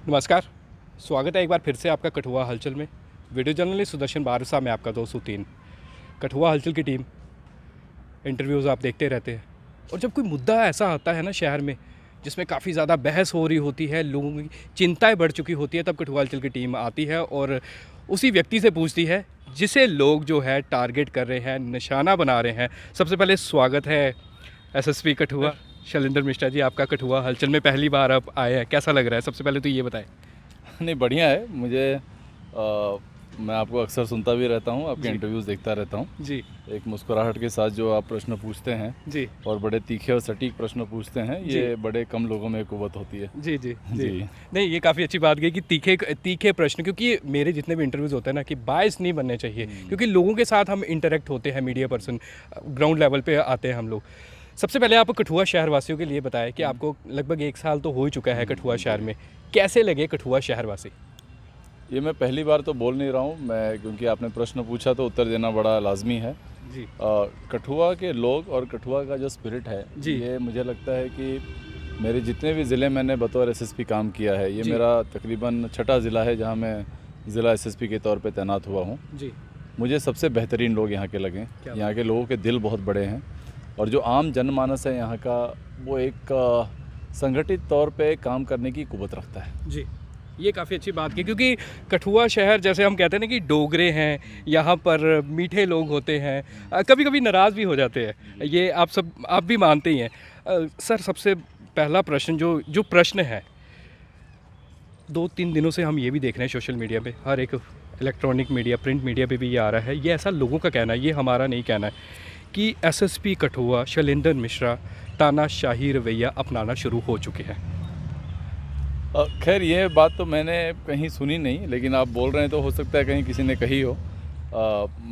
नमस्कार, स्वागत है एक बार फिर से आपका कठुआ हलचल में। वीडियो जर्नलिस्ट सुदर्शन बारसा में आपका 203। कठुआ हलचल की टीम, इंटरव्यूज़ आप देखते रहते हैं और जब कोई मुद्दा ऐसा आता है ना शहर में जिसमें काफ़ी ज़्यादा बहस हो रही होती है, लोगों की चिंताएं बढ़ चुकी होती है, तब कठुआ हलचल की टीम आती है और उसी व्यक्ति से पूछती है जिसे लोग जो है टारगेट कर रहे हैं, निशाना बना रहे हैं। सबसे पहले स्वागत है एसएसपी कठुआ शैलेंद्र मिश्रा जी, आपका कठुआ हलचल में पहली बार आप आए हैं, कैसा लग रहा है? सबसे पहले तो ये बताएं। नहीं, बढ़िया है। मैं आपको अक्सर सुनता भी रहता हूँ, आपके जी। इंटरव्यूज़ देखता रहता हूँ। जी एक मुस्कुराहट के साथ जो आप प्रश्न पूछते हैं जी और बड़े तीखे और सटीक प्रश्न पूछते हैं, ये बड़े कम लोगों में कुव्वत होती है। जी जी जी जी। नहीं, ये काफ़ी अच्छी बात गई कि तीखे तीखे प्रश्न, क्योंकि मेरे जितने भी इंटरव्यूज़ होते हैं ना कि बायस नहीं बनने चाहिए, क्योंकि लोगों के साथ हम इंटरेक्ट होते हैं, मीडिया पर्सन ग्राउंड लेवल पे आते हैं हम लोग। सबसे पहले आप कठुआ शहर वासियों के लिए बताएं कि आपको लगभग 1 साल तो हो ही चुका है कठुआ शहर में, कैसे लगे कठुआ शहर वासी? ये मैं पहली बार तो बोल नहीं रहा हूँ मैं, क्योंकि आपने प्रश्न पूछा तो उत्तर देना बड़ा लाजमी है। जी कठुआ के लोग और कठुआ का जो स्पिरिट है, जी। ये मुझे लगता है कि मेरे जितने भी ज़िले मैंने बतौर एसएसपी काम किया है, ये जी। मेरा तकरीबन 6ठा ज़िला है जहाँ मैं ज़िला एसएसपी के तौर पे तैनात हुआ हूँ। जी मुझे सबसे बेहतरीन लोग यहाँ के लगे। क्या यहाँ के लोगों के दिल बहुत बड़े हैं और जो आम जनमानस है यहाँ का, वो एक संगठित तौर पे काम करने की कुव्वत रखता है। जी, ये काफ़ी अच्छी बात की, क्योंकि कठुआ शहर जैसे हम कहते हैं ना कि डोगरे हैं, यहाँ पर मीठे लोग होते हैं, कभी कभी नाराज़ भी हो जाते हैं, ये आप भी मानते ही हैं। सर, सबसे पहला प्रश्न जो प्रश्न है, 2-3 दिनों से हम ये भी देख रहे हैं सोशल मीडिया पे, हर एक इलेक्ट्रॉनिक मीडिया, प्रिंट मीडिया पे भी ये आ रहा है, ये ऐसा लोगों का कहना है, ये हमारा नहीं कहना है, कि एसएसपी कठुआ शैलेंद्र मिश्रा तानाशाही रवैया अपनाना शुरू हो चुके हैं। खैर, ये बात तो मैंने कहीं सुनी नहीं, लेकिन आप बोल रहे हैं तो हो सकता है कहीं किसी ने कही हो।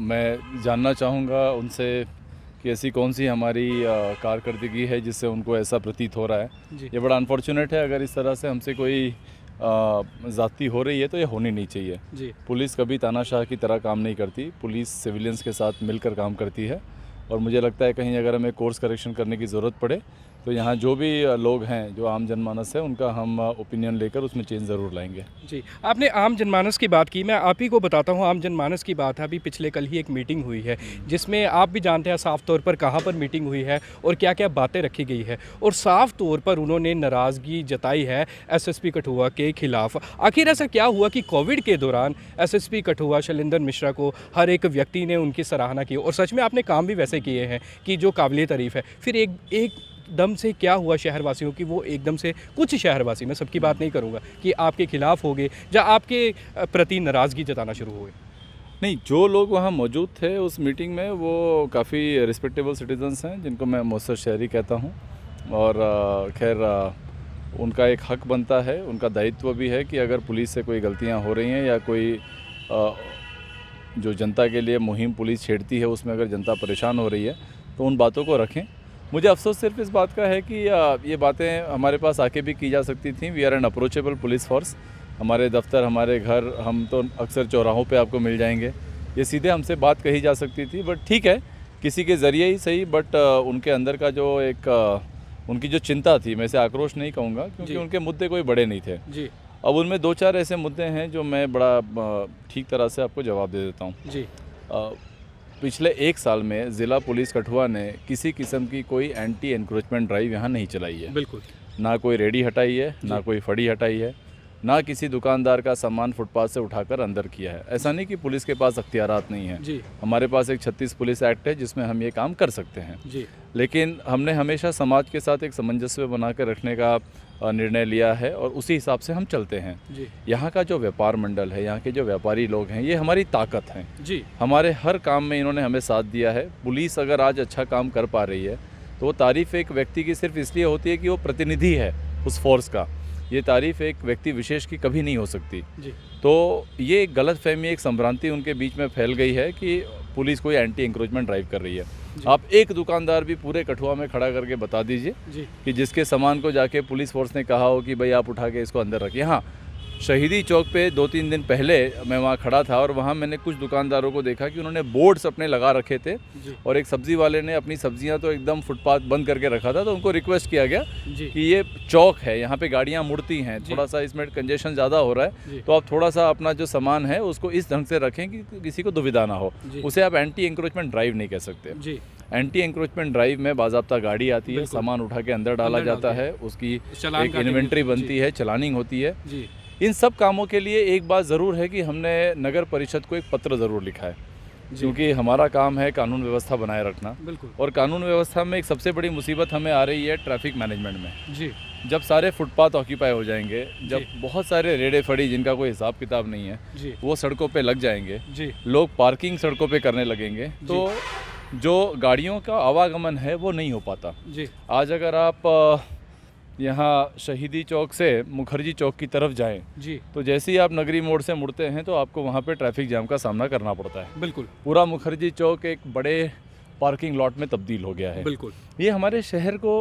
मैं जानना चाहूँगा उनसे कि ऐसी कौन सी हमारी कारकर्दगी है जिससे उनको ऐसा प्रतीत हो रहा है। जी ये बड़ा अनफॉर्चुनेट है, अगर इस तरह से हमसे कोई ज़्यादती हो रही है तो ये होनी नहीं चाहिए। जी पुलिस कभी तानाशाह की तरह काम नहीं करती, पुलिस सिविलियंस के साथ मिलकर काम करती है और मुझे लगता है कहीं अगर हमें कोर्स करेक्शन करने की ज़रूरत पड़े तो यहाँ जो भी लोग हैं, जो आम जनमानस है, उनका हम ओपिनियन लेकर उसमें चेंज ज़रूर लाएंगे। जी, आपने आम जनमानस की बात की, मैं आप ही को बताता हूँ आम जनमानस की बात है। अभी पिछले कल ही एक मीटिंग हुई है जिसमें आप भी जानते हैं साफ़ तौर पर कहाँ पर मीटिंग हुई है और क्या क्या बातें रखी गई है, और साफ़ तौर पर उन्होंने नाराज़गी जताई है एसएसपी कठुआ के खिलाफ। आखिर ऐसा क्या हुआ कि कोविड के दौरान एसएसपी कठुआ शैलेंद्र मिश्रा को हर एक व्यक्ति ने उनकी सराहना की, और सच में आपने काम भी वैसे किए हैं कि जो काबिल तारीफ़ है, फिर एक दम से क्या हुआ शहरवासियों की, वो एकदम से कुछ शहरवासी, मैं सबकी बात नहीं करूँगा, कि आपके खिलाफ हो गए या आपके प्रति नाराज़गी जताना शुरू हो गए? नहीं, जो लोग वहाँ मौजूद थे उस मीटिंग में, वो काफ़ी रिस्पेक्टेबल सिटीजन्स हैं जिनको मैं मुअस्सर शहरी कहता हूँ, और खैर उनका एक हक बनता है, उनका दायित्व भी है कि अगर पुलिस से कोई गलतियाँ हो रही हैं या कोई जो जनता के लिए मुहिम पुलिस छेड़ती है उसमें अगर जनता परेशान हो रही है तो उन बातों को रखें। मुझे अफसोस सिर्फ इस बात का है कि ये बातें हमारे पास आके भी की जा सकती थी। We are an approachable police force. हमारे दफ्तर, हमारे घर, हम तो अक्सर चौराहों पे आपको मिल जाएंगे। ये सीधे हमसे बात कही जा सकती थी, बट ठीक है, किसी के ज़रिए ही सही, बट उनके अंदर का जो एक उनकी जो चिंता थी, मैं इसे आक्रोश नहीं कहूँगा क्योंकि उनके मुद्दे कोई बड़े नहीं थे। जी अब उनमें 2-4 ऐसे मुद्दे हैं जो मैं बड़ा ठीक तरह से आपको जवाब दे देता हूँ। जी पिछले 1 साल में ज़िला पुलिस कठुआ ने किसी किस्म की कोई एंटी एनक्रोचमेंट ड्राइव यहाँ नहीं चलाई है। बिल्कुल। ना कोई रेडी हटाई है, ना कोई फड़ी हटाई है, ना किसी दुकानदार का सामान फुटपाथ से उठाकर अंदर किया है। ऐसा नहीं कि पुलिस के पास अख्तियारात नहीं है। जी हमारे पास एक 36 पुलिस एक्ट है जिसमें हम ये काम कर सकते हैं। जी लेकिन हमने हमेशा समाज के साथ एक सामंजस्य बना कर रखने का निर्णय लिया है और उसी हिसाब से हम चलते हैं। जी यहाँ का जो व्यापार मंडल है, यहाँ के जो व्यापारी लोग हैं, ये हमारी ताकत हैं। जी हमारे हर काम में इन्होंने हमें साथ दिया है। पुलिस अगर आज अच्छा काम कर पा रही है तो वो तारीफ़ एक व्यक्ति की सिर्फ इसलिए होती है कि वो प्रतिनिधि है उस फोर्स का। ये तारीफ़ एक व्यक्ति विशेष की कभी नहीं हो सकती। जी तो ये एक गलतफहमी, एक संभ्रांति उनके बीच में फैल गई है कि पुलिस कोई एंटी इंक्रोचमेंट ड्राइव कर रही है। आप एक दुकानदार भी पूरे कठुआ में खड़ा करके बता दीजिए जी कि जिसके सामान को जाके पुलिस फोर्स ने कहा हो कि भाई आप उठा के इसको अंदर रखिए। हाँ, शहीदी चौक पे 2-3 दिन पहले मैं वहाँ खड़ा था और वहाँ मैंने कुछ दुकानदारों को देखा कि उन्होंने बोर्ड्स अपने लगा रखे थे और एक सब्ज़ी वाले ने अपनी सब्जियाँ तो एकदम फुटपाथ बंद करके रखा था, तो उनको रिक्वेस्ट किया गया कि ये चौक है, यहाँ पे गाड़ियाँ मुड़ती हैं, थोड़ा सा इसमें कंजेशन ज़्यादा हो रहा है, तो आप थोड़ा सा अपना जो सामान है उसको इस ढंग से रखें कि किसी को दुविधा ना हो। उसे आप एंटी इंक्रोचमेंट ड्राइव नहीं कह सकते। एंटी इंक्रोचमेंट ड्राइव में बाज़ाब्ता गाड़ी आती है, सामान उठा के अंदर डाला जाता है, उसकी एक इन्वेंट्री बनती है, चलानिंग होती है। इन सब कामों के लिए एक बात ज़रूर है कि हमने नगर परिषद को एक पत्र ज़रूर लिखा है, क्योंकि हमारा काम है कानून व्यवस्था बनाए रखना। और कानून व्यवस्था में एक सबसे बड़ी मुसीबत हमें आ रही है ट्रैफिक मैनेजमेंट में। जब सारे फुटपाथ ऑक्यूपाई हो जाएंगे, जब बहुत सारे रेड़े फड़ी जिनका कोई हिसाब किताब नहीं है वो सड़कों पे लग जाएंगे, लोग पार्किंग सड़कों पे करने लगेंगे, तो जो गाड़ियों का आवागमन है वो नहीं हो पाता। आज अगर आप यहाँ शहीदी चौक से मुखर्जी चौक की तरफ जाएं, तो जैसे ही आप नगरी मोड़ से मुड़ते हैं तो आपको वहाँ पे ट्रैफिक जाम का सामना करना पड़ता है। पूरा मुखर्जी चौक एक बड़े पार्किंग लॉट में तब्दील हो गया है। ये हमारे शहर को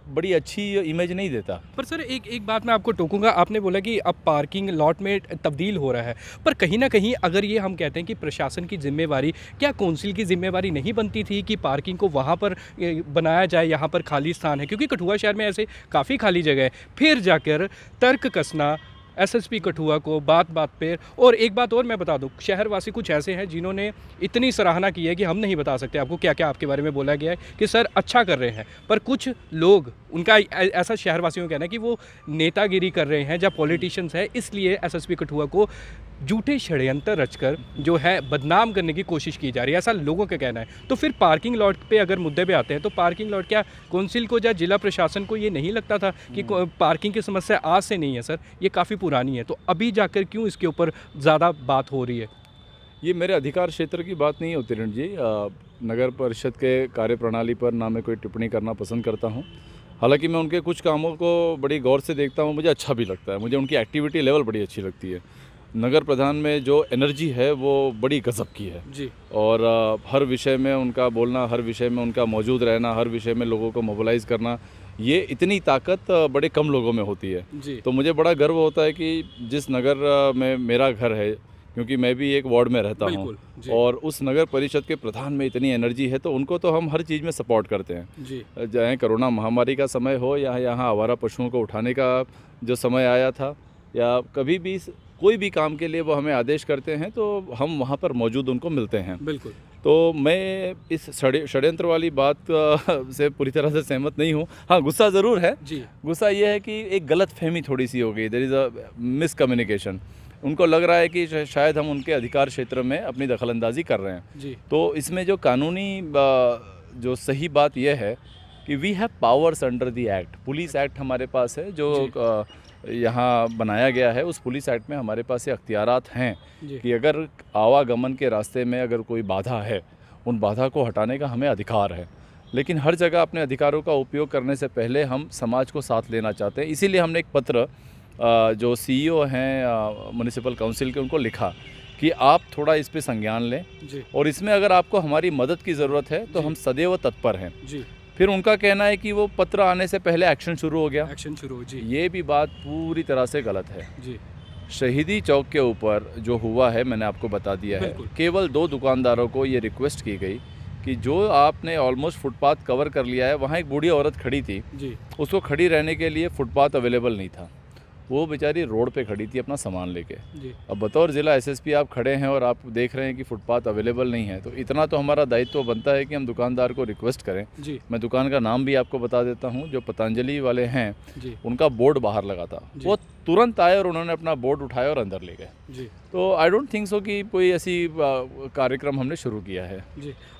बड़ी अच्छी इमेज नहीं देता। पर सर एक बात मैं आपको टोकूंगा, आपने बोला कि अब पार्किंग लॉट में तब्दील हो रहा है, पर कहीं ना कहीं अगर ये हम कहते हैं कि प्रशासन की जिम्मेवारी, क्या काउंसिल की जिम्मेवारी नहीं बनती थी कि पार्किंग को वहाँ पर बनाया जाए, यहाँ पर खाली स्थान है, क्योंकि कठुआ शहर में ऐसे काफ़ी खाली जगह है, फिर जाकर तर्क कसना एसएसपी कठुआ को बात पे। और एक बात और मैं बता दूं, शहरवासी कुछ ऐसे हैं जिन्होंने इतनी सराहना की है कि हम नहीं बता सकते आपको क्या क्या आपके बारे में बोला गया है कि सर अच्छा कर रहे हैं, पर कुछ लोग, उनका ऐसा शहरवासियों का कहना है कि वो नेतागिरी कर रहे हैं, जब पॉलिटिशियंस है, इसलिए एसएसपी कठुआ को झूठे षड्यंत्र रचकर जो है बदनाम करने की कोशिश की जा रही है, ऐसा लोगों का कहना है। तो फिर पार्किंग लॉट पे अगर मुद्दे पे आते हैं तो पार्किंग लॉट, क्या काउंसिल को या जिला प्रशासन को ये नहीं लगता था कि पार्किंग की समस्या आज से नहीं है सर, ये काफ़ी पुरानी है, तो अभी जाकर क्यों इसके ऊपर ज़्यादा बात हो रही है? ये मेरे अधिकार क्षेत्र की बात नहीं होती रण जी। नगर परिषद के कार्यप्रणाली पर ना मैं कोई टिप्पणी करना पसंद करता हूँ। हालांकि मैं उनके कुछ कामों को बड़ी गौर से देखता हूँ, मुझे अच्छा भी लगता है, मुझे उनकी एक्टिविटी लेवल बड़ी अच्छी लगती है। नगर प्रधान में जो एनर्जी है वो बड़ी गजब की है और हर विषय में उनका बोलना, हर विषय में उनका मौजूद रहना, हर विषय में लोगों को मोबिलाइज करना, ये इतनी ताकत बड़े कम लोगों में होती है। तो मुझे बड़ा गर्व होता है कि जिस नगर में मेरा घर है, क्योंकि मैं भी एक वार्ड में रहता हूँ, और उस नगर परिषद के प्रधान में इतनी एनर्जी है, तो उनको तो हम हर चीज़ में सपोर्ट करते हैं। चाहे कोरोना महामारी का समय हो या यहाँ आवारा पशुओं को उठाने का जो समय आया था, या कभी भी कोई भी काम के लिए वो हमें आदेश करते हैं तो हम वहाँ पर मौजूद उनको मिलते हैं। तो मैं इस षड्यंत्र वाली बात से पूरी तरह से सहमत नहीं हूँ। हाँ, गुस्सा ज़रूर है। गुस्सा ये है कि एक गलत फहमी थोड़ी सी हो गई, देयर इज़ अ मिसकम्युनिकेशन। उनको लग रहा है कि शायद हम उनके अधिकार क्षेत्र में अपनी दखलंदाजी कर रहे हैं। तो इसमें जो कानूनी जो सही बात यह है कि we have powers under the act. Police act हमारे पास है जो यहाँ बनाया गया है। उस पुलिस एक्ट में हमारे पास ये अख्तियारात हैं कि अगर आवागमन के रास्ते में अगर कोई बाधा है, उन बाधा को हटाने का हमें अधिकार है। लेकिन हर जगह अपने अधिकारों का उपयोग करने से पहले हम समाज को साथ लेना चाहते हैं। इसीलिए हमने एक पत्र जो सीईओ हैं म्युनिसिपल काउंसिल के, उनको लिखा कि आप थोड़ा इस पे संज्ञान लें और इसमें अगर आपको हमारी मदद की ज़रूरत है तो हम सदैव तत्पर हैं। फिर उनका कहना है कि वो पत्र आने से पहले एक्शन शुरू हो गया। ये भी बात पूरी तरह से गलत है। शहीदी चौक के ऊपर जो हुआ है मैंने आपको बता दिया है। केवल 2 दुकानदारों को ये रिक्वेस्ट की गई कि जो आपने ऑलमोस्ट फुटपाथ कवर कर लिया है, वहाँ एक बूढ़ी औरत खड़ी थी, उसको खड़ी रहने के लिए फुटपाथ अवेलेबल नहीं था। वो बेचारी रोड पे खड़ी थी अपना सामान लेके। अब बतौर ज़िला एसएसपी आप खड़े हैं और आप देख रहे हैं कि फुटपाथ अवेलेबल नहीं है, तो इतना तो हमारा दायित्व बनता है कि हम दुकानदार को रिक्वेस्ट करें। मैं दुकान का नाम भी आपको बता देता हूं, जो पतंजलि वाले हैं उनका बोर्ड बाहर लगा था, वो तुरंत आए और उन्होंने अपना बोर्ड उठाया और अंदर ले गए। तो आई डोंट थिंक सो कि कोई ऐसी कार्यक्रम हमने शुरू किया है।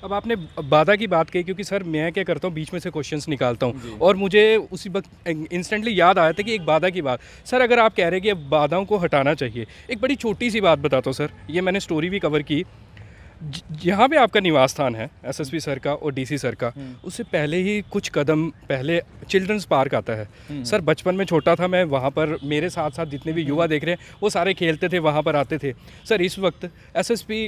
अब आपने बाधा की बात कही, क्योंकि सर मैं क्या करता हूँ बीच में से क्वेश्चंस निकालता हूँ और मुझे उसी वक्त इंस्टेंटली याद आया था कि एक बाधा की बात। सर अगर आप कह रहे हैं कि अब बाधाओं को हटाना चाहिए, एक बड़ी छोटी सी बात बताता हूँ सर, ये मैंने स्टोरी भी कवर की। यहाँ पे आपका निवास स्थान है एसएसपी सर का और डीसी सर का, उससे पहले ही कुछ कदम पहले चिल्ड्रंस पार्क आता है। सर बचपन में छोटा था मैं, वहाँ पर मेरे साथ साथ जितने भी युवा देख रहे हैं वो सारे खेलते थे, वहाँ पर आते थे। सर इस वक्त एसएसपी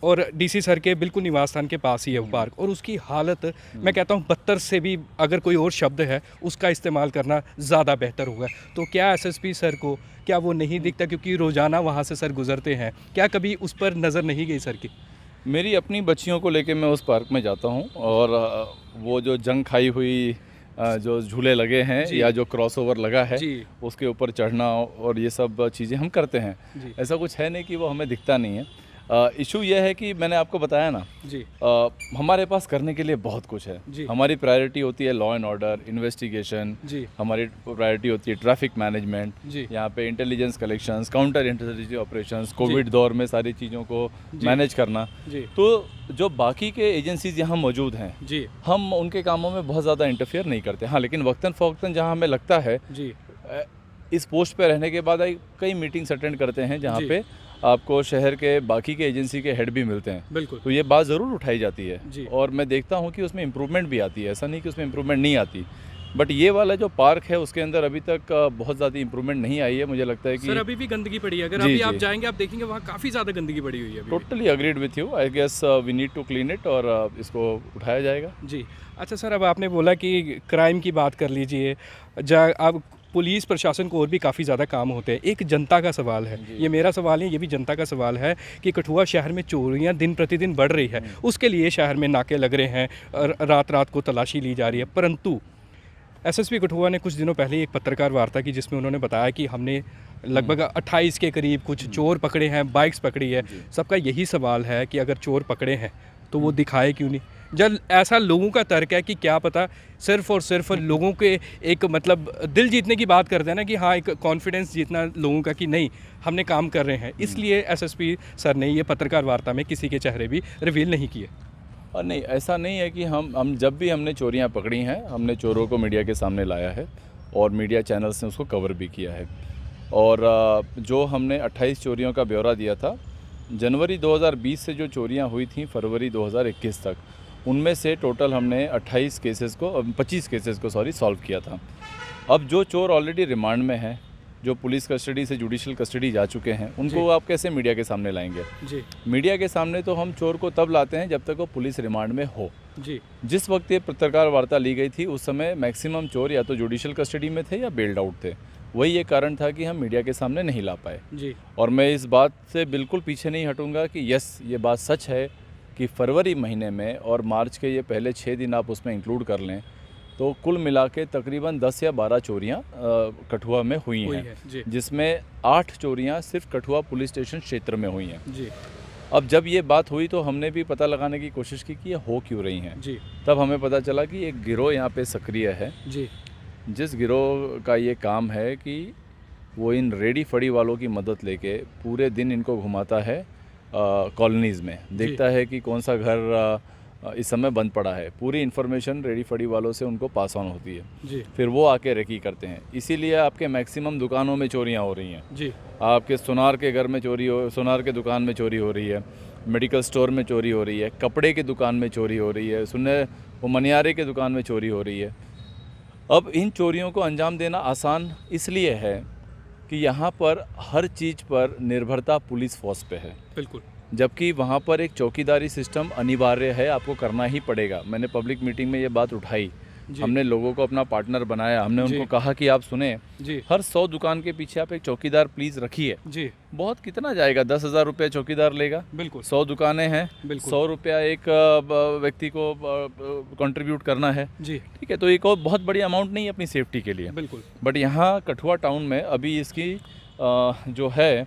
और डीसी सर के बिल्कुल निवास स्थान के पास ही है वो पार्क, और उसकी हालत मैं कहता हूँ बदतर से भी अगर कोई और शब्द है उसका इस्तेमाल करना ज़्यादा बेहतर होगा। तो क्या एसएसपी सर को क्या वो नहीं दिखता, क्योंकि रोज़ाना वहाँ से सर गुजरते हैं, क्या कभी उस पर नज़र नहीं गई सर की? मेरी अपनी बच्चियों को लेके मैं उस पार्क में जाता हूँ, और वो जो जंग खाई हुई जो झूले लगे हैं या जो क्रॉसओवर लगा है उसके ऊपर चढ़ना और ये सब चीज़ें हम करते हैं। ऐसा कुछ है नहीं कि वो हमें दिखता नहीं है। इशू यह है कि मैंने आपको बताया ना जी, हमारे पास करने के लिए बहुत कुछ है। हमारी प्रायोरिटी होती है लॉ एंड ऑर्डर, इन्वेस्टिगेशन, हमारी प्रायोरिटी होती है ट्रैफिक मैनेजमेंट, यहाँ पे intelligence collections, counter insurgency operations, COVID दौर में सारी चीज़ों को मैनेज करना। तो जो बाकी के एजेंसीज यहाँ मौजूद हैं हम उनके कामों में बहुत ज़्यादा इंटरफेयर नहीं करते। हाँ, लेकिन वक्तन फ़वक्तन जहाँ हमें लगता है इस पोस्ट पे रहने के बाद कई मीटिंग्स अटेंड करते हैं जहाँ पे आपको शहर के बाकी के एजेंसी के हेड भी मिलते हैं। बिल्कुल। तो ये बात ज़रूर उठाई जाती है और मैं देखता हूँ कि उसमें इम्प्रूवमेंट भी आती है, ऐसा नहीं कि उसमें इम्प्रूवमेंट नहीं आती। बट ये वाला जो पार्क है उसके अंदर अभी तक बहुत ज़्यादा इम्प्रूवमेंट नहीं आई है। मुझे लगता है कि सर अभी भी गंदगी पड़ी है, अगर अभी आप जाएंगे आप देखेंगे वहाँ काफ़ी ज़्यादा गंदगी पड़ी हुई है। Totally agreed with you, I guess we need to clean it और इसको उठाया जाएगा। जी अच्छा सर, अब आपने बोला कि क्राइम की बात कर लीजिए, अब पुलिस प्रशासन को और भी काफ़ी ज़्यादा काम होते हैं। एक जनता का सवाल है, ये मेरा सवाल है, ये भी जनता का सवाल है कि कठुआ शहर में चोरियां दिन प्रतिदिन बढ़ रही है। उसके लिए शहर में नाके लग रहे हैं, रात रात को तलाशी ली जा रही है, परंतु एसएसपी कठुआ ने कुछ दिनों पहले एक पत्रकार वार्ता की जिसमें उन्होंने बताया कि हमने लगभग 28 के करीब कुछ चोर पकड़े हैं, बाइक्स पकड़ी है। सबका यही सवाल है कि अगर चोर पकड़े हैं तो वो दिखाए क्यों नहीं? जब ऐसा लोगों का तर्क है कि क्या पता सिर्फ और सिर्फ लोगों के एक मतलब दिल जीतने की बात करते हैं ना, कि हाँ एक कॉन्फिडेंस जीतना लोगों का कि नहीं हमने काम कर रहे हैं, इसलिए एसएसपी सर ने ये पत्रकार वार्ता में किसी के चेहरे भी रिवील नहीं किए। और नहीं, ऐसा नहीं है कि हम जब भी हमने चोरियां पकड़ी हैं हमने चोरों को मीडिया के सामने लाया है और मीडिया चैनल्स ने उसको कवर भी किया है। और जो हमने 28 चोरियों का ब्यौरा दिया था जनवरी 2020 से जो चोरियां हुई थी फरवरी 2021 तक, उनमें से टोटल हमने 25 केसेस को सॉल्व किया था। अब जो चोर ऑलरेडी रिमांड में हैं, जो पुलिस कस्टडी से जुडिशियल कस्टडी जा चुके हैं, उनको आप कैसे मीडिया के सामने लाएंगे? मीडिया के सामने तो हम चोर को तब लाते हैं जब तक वो पुलिस रिमांड में हो। जिस वक्त ये पत्रकार वार्ता ली गई थी उस समय मैक्सिमम चोर या तो जुडिशियल कस्टडी में थे या बेल्ड आउट थे। वही ये कारण था कि हम मीडिया के सामने नहीं ला पाए। और मैं इस बात से बिल्कुल पीछे नहीं हटूंगा कि यस, ये बात सच है कि फरवरी महीने में और मार्च के ये पहले 6 दिन आप उसमें इंक्लूड कर लें तो कुल मिला के तकरीबन 10 या 12 चोरियां कठुआ में हुई हैं, जिसमें 8 चोरियां सिर्फ कठुआ पुलिस स्टेशन क्षेत्र में हुई हैं। अब जब ये बात हुई तो हमने भी पता लगाने की कोशिश की कि ये हो क्यों रही हैं। तब हमें पता चला कि एक गिरोह यहाँ पे सक्रिय है, जिस गिरोह का ये काम है कि वो इन रेडी फड़ी वालों की मदद लेके पूरे दिन इनको घुमाता है कॉलोनीज़ में, देखता है कि कौन सा घर इस समय बंद पड़ा है। पूरी इन्फॉर्मेशन रेडी फड़ी वालों से उनको पास ऑन होती है, फिर वो आके रेकी करते हैं। इसीलिए आपके मैक्सिमम दुकानों में चोरियां हो रही हैं। आपके सोनार के घर में सोनार के दुकान में चोरी हो रही है, मेडिकल स्टोर में चोरी हो रही है, कपड़े की दुकान में चोरी हो रही है, वो मनियारे के दुकान में चोरी हो रही है। अब इन चोरियों को अंजाम देना आसान इसलिए है कि यहाँ पर हर चीज़ पर निर्भरता पुलिस फोर्स पे है। बिल्कुल। जबकि वहाँ पर एक चौकीदारी सिस्टम अनिवार्य है, आपको करना ही पड़ेगा। मैंने पब्लिक मीटिंग में ये बात उठाई, हमने लोगों को अपना पार्टनर बनाया, हमने उनको कहा कि आप सुने, हर 100 दुकान के पीछे आप एक चौकीदार प्लीज़ रखिए। बहुत कितना जाएगा, 10,000 रुपये चौकीदार लेगा। बिल्कुल। 100 दुकानें हैं, 100 रुपया एक व्यक्ति को कंट्रीब्यूट करना है। ठीक है, तो एक और बहुत बड़ी अमाउंट नहीं है अपनी सेफ्टी के लिए। बिल्कुल। बट यहाँ कठुआ टाउन में अभी इसकी जो है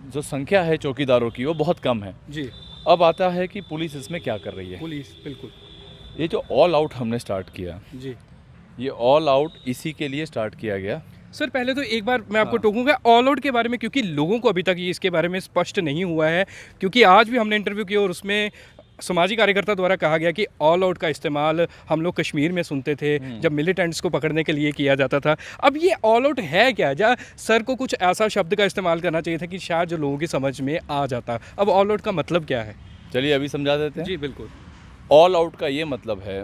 जो संख्या है चौकीदारों की वो बहुत कम है। अब आता है कि पुलिस इसमें क्या कर रही है। पुलिस बिल्कुल, ये जो ऑल आउट हमने स्टार्ट किया, ये ऑल आउट इसी के लिए स्टार्ट किया गया। सर पहले तो एक बार मैं आपको टोकूंगा ऑल आउट के बारे में, क्योंकि लोगों को अभी तक इसके बारे में स्पष्ट नहीं हुआ है। क्योंकि आज भी हमने इंटरव्यू किया और उसमें समाजी कार्यकर्ता द्वारा कहा गया कि ऑल आउट का इस्तेमाल हम लोग कश्मीर में सुनते थे जब मिलिटेंट्स को पकड़ने के लिए किया जाता था। अब ये ऑल आउट है क्या? सर को कुछ ऐसा शब्द का इस्तेमाल करना चाहिए था कि शायद जो लोगों की समझ में आ जाता। अब ऑल आउट का मतलब क्या है? चलिए अभी समझा देते हैं। जी बिल्कुल। ऑल आउट का ये मतलब है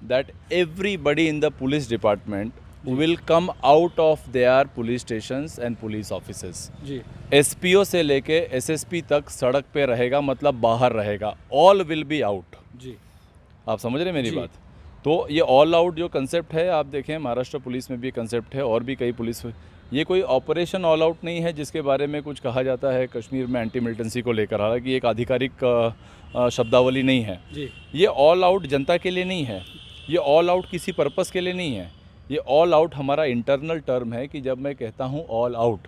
that everybody in the police department will come out of their police stations and police offices. जी SPO से लेके SSP तक सड़क पे रहेगा, मतलब बाहर रहेगा. All will be out. जी आप समझ रहे हैं मेरी जी। बात? तो ये ऑल आउट जो कंसेप्ट है, आप देखें महाराष्ट्र पुलिस में भी कंसेप्ट है और भी कई पुलिस, ये कोई ऑपरेशन ऑल आउट नहीं है जिसके बारे में कुछ कहा जाता है कश्मीर में एंटी मिलिटेंसी को लेकर. हालांकि एक आधिकारिक शब्दावली नहीं है. जी ये ऑल आउट जनता के लिए नहीं है, ये ऑल आउट किसी पर्पस के लिए नहीं है. ये ऑल आउट हमारा इंटरनल टर्म है कि जब मैं कहता हूँ ऑल आउट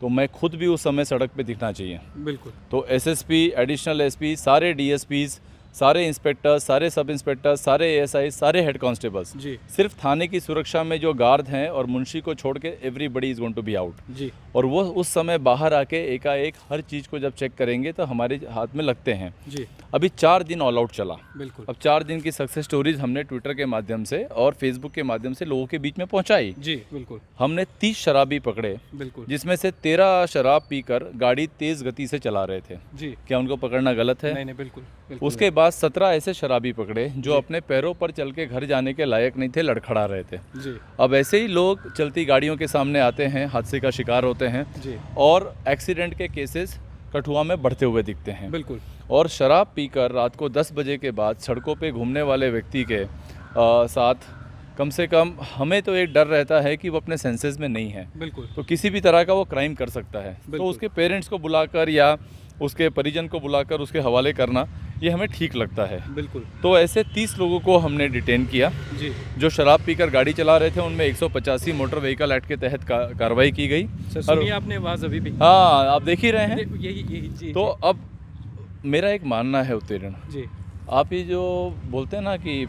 तो मैं खुद भी उस समय सड़क पे दिखना चाहिए. बिल्कुल तो SSP, एडिशनल SP, सारे DSPs, सारे इंस्पेक्टर्स, सारे सब इंस्पेक्टर्स, सारे ASI, सारे हेड कांस्टेबल्स, जी सिर्फ थाने की सुरक्षा में जो गार्ड हैं और मुंशी को छोड़ के everybody is going to be out. जी और वो उस समय बाहर आके एकाएक हर चीज़ को जब चेक करेंगे तो हमारे हाथ में लगते हैं. जी अभी 4 दिन ऑल आउट चला. बिल्कुल अब 4 दिन की सक्सेस स्टोरीज हमने ट्विटर के माध्यम से और फेसबुक के माध्यम से लोगों के बीच में पहुंचाई. जी बिल्कुल हमने 30 शराबी पकड़े, बिल्कुल जिसमें से 13 शराब पीकर गाड़ी तेज़ गति से चला रहे थे. जी क्या उनको पकड़ना गलत है? नहीं नहीं बिल्कुल बिल्कुल उसके बाद 17 ऐसे शराबी पकड़े जो अपने पैरों पर चल के घर जाने के लायक नहीं थे, लड़खड़ा रहे थे. जी अब ऐसे ही लोग चलती गाड़ियों के सामने आते हैं, हादसे का शिकार होते हैं जी और एक्सीडेंट के केसेस कठुआ में बढ़ते हुए दिखते हैं. बिल्कुल और शराब पीकर रात को 10 बजे के बाद सड़कों पे घूमने वाले व्यक्ति के साथ कम से कम हमें तो एक डर रहता है कि वो अपने सेंसेस में नहीं है, बिल्कुल तो किसी भी तरह का वो क्राइम कर सकता है. तो बिल्कुल। उसके पेरेंट्स को बुलाकर या उसके परिजन को बुलाकर उसके हवाले करना ये हमें ठीक लगता है. बिल्कुल तो ऐसे 30 लोगों को हमने डिटेन किया जी जो शराब पीकर गाड़ी चला रहे थे. उनमें 185 मोटर व्हीकल एक्ट के तहत कार्रवाई की गई. सर सुनिए आपने आवाज़ अभी भी हाँ, आप देख ही रहे हैं. यही जी तो अब मेरा एक मानना है उत्तीर्ण, जी आप ये जो बोलते हैं ना कि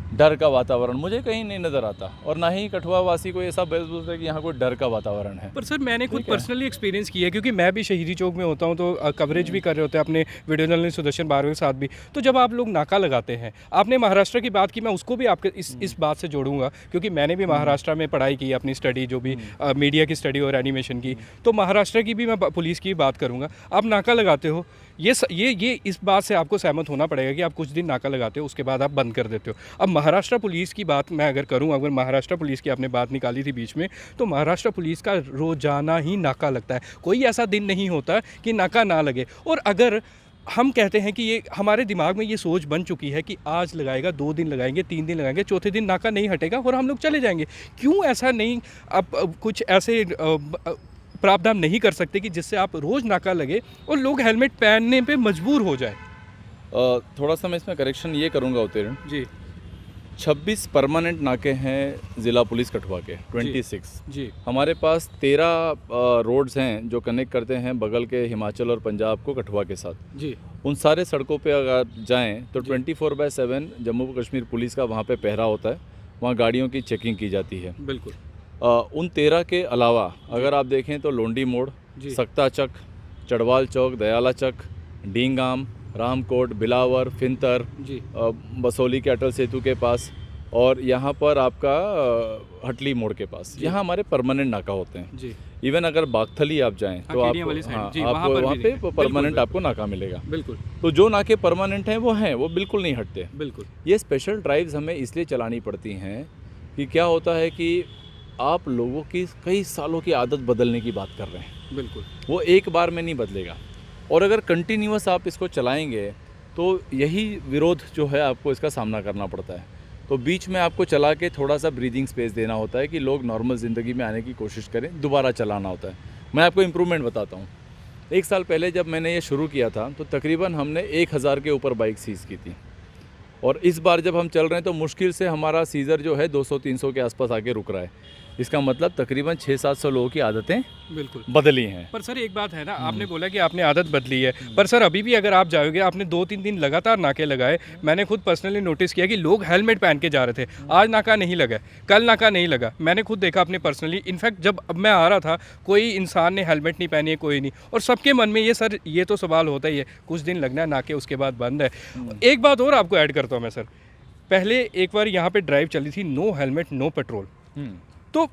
डर का वातावरण, मुझे कहीं नहीं नज़र आता और ना ही कठुआ वासी को ऐसा महसूस है कि यहाँ कोई डर का वातावरण है. पर सर मैंने खुद पर्सनली एक्सपीरियंस किया है क्योंकि मैं भी शहीदी चौक में होता हूँ, तो कवरेज भी कर रहे होते हैं अपने वीडियो जर्नलिस्ट सुदर्शन बारवे के साथ भी. तो जब आप लोग नाका लगाते हैं, आपने महाराष्ट्र की बात की, मैं उसको भी आपके इस बात से जोड़ूंगा क्योंकि मैंने भी महाराष्ट्र में पढ़ाई की, अपनी स्टडी जो भी मीडिया की स्टडी और एनिमेशन की, तो महाराष्ट्र की भी मैं पुलिस की बात करूँगा. आप नाका लगाते हो, ये इस बात से आपको सहमत होना पड़ेगा कि आप कुछ दिन नाका लगाते हो, उसके बाद आप बंद कर देते हो. अब महाराष्ट्र पुलिस की बात मैं अगर करूं, अगर महाराष्ट्र पुलिस की आपने बात निकाली थी बीच में, तो महाराष्ट्र पुलिस का रोजाना ही नाका लगता है. कोई ऐसा दिन नहीं होता कि नाका ना लगे. और अगर हम कहते हैं कि ये हमारे दिमाग में ये सोच बन चुकी है कि आज लगाएगा, 2 दिन लगाएंगे, 3 दिन लगाएंगे, चौथे दिन नाका नहीं हटेगा और हम लोग चले जाएंगे. क्यों ऐसा नहीं, अब कुछ ऐसे प्रावधान नहीं कर सकते कि जिससे आप रोज़ नाका लगे और लोग हेलमेट पहनने पे मजबूर हो जाए? थोड़ा सा मैं इसमें करेक्शन ये करूँगा उत्तीर्ण जी 26 परमानेंट नाके हैं ज़िला पुलिस कठुआ के, 26. जी हमारे पास 13 रोड्स हैं जो कनेक्ट करते हैं बगल के हिमाचल और पंजाब को कठुआ के साथ. जी उन सारे सड़कों पे अगर जाएं तो 24/7 जम्मू कश्मीर पुलिस का वहाँ पे पहरा होता है, वहाँ गाड़ियों की चेकिंग की जाती है. बिल्कुल उन 13 के अलावा अगर आप देखें तो लोंडी मोड़, जी सक्ता चक, चढ़वाल चौक, दयाला चक, डींगाम, रामकोट, बिलावर, फिंतर, जी बसोली के अटल सेतु के पास और यहाँ पर आपका हटली मोड़ के पास, यहाँ हमारे परमानेंट नाका होते हैं. जी इवन अगर बागथली आप जाएं तो केडिया वाली साइड, जी, वहाँ आपको पर वहाँ भी पे देखें. परमानेंट बिल्कुल, आपको नाका मिलेगा. बिल्कुल तो जो नाके परमानेंट हैं वो बिल्कुल नहीं हटते. बिल्कुल ये स्पेशल ड्राइव्स हमें इसलिए चलानी पड़ती हैं कि क्या होता है कि आप लोगों की कई सालों की आदत बदलने की बात कर रहे हैं. बिल्कुल वो एक बार में नहीं बदलेगा और अगर कंटिन्यूअस आप इसको चलाएंगे तो यही विरोध जो है आपको इसका सामना करना पड़ता है. तो बीच में आपको चला के थोड़ा सा ब्रीदिंग स्पेस देना होता है कि लोग नॉर्मल ज़िंदगी में आने की कोशिश करें, दोबारा चलाना होता है. मैं आपको इम्प्रूवमेंट बताता हूँ. 1 साल पहले जब मैंने ये शुरू किया था तो तकरीबन हमने 1000 के ऊपर बाइक सीज़ की थी और इस बार जब हम चल रहे हैं तो मुश्किल से हमारा सीज़र जो है 200-300 के आसपास आके रुक रहा है. इसका मतलब तकरीबन 600-700 लोगों की आदतें बिल्कुल बदली हैं. पर सर एक बात है ना, आपने बोला कि आपने आदत बदली है, पर सर अभी भी अगर आप जाओगे, आपने 2-3 दिन लगातार नाके लगाए, मैंने खुद पर्सनली नोटिस किया कि लोग हेलमेट पहन के जा रहे थे. आज नाका नहीं लगा, कल नाका नहीं लगा, मैंने खुद देखा अपने पर्सनली. इनफैक्ट जब अब मैं आ रहा था कोई इंसान ने हेलमेट नहीं पहनी है, कोई नहीं. और सबके मन में ये तो सवाल होता ही है, कुछ दिन लगना है नाके, उसके बाद बंद है. एक बात और आपको ऐड करता हूँ मैं सर, पहले एक बार यहाँ पे ड्राइव चली थी नो हेलमेट नो पेट्रोल, तो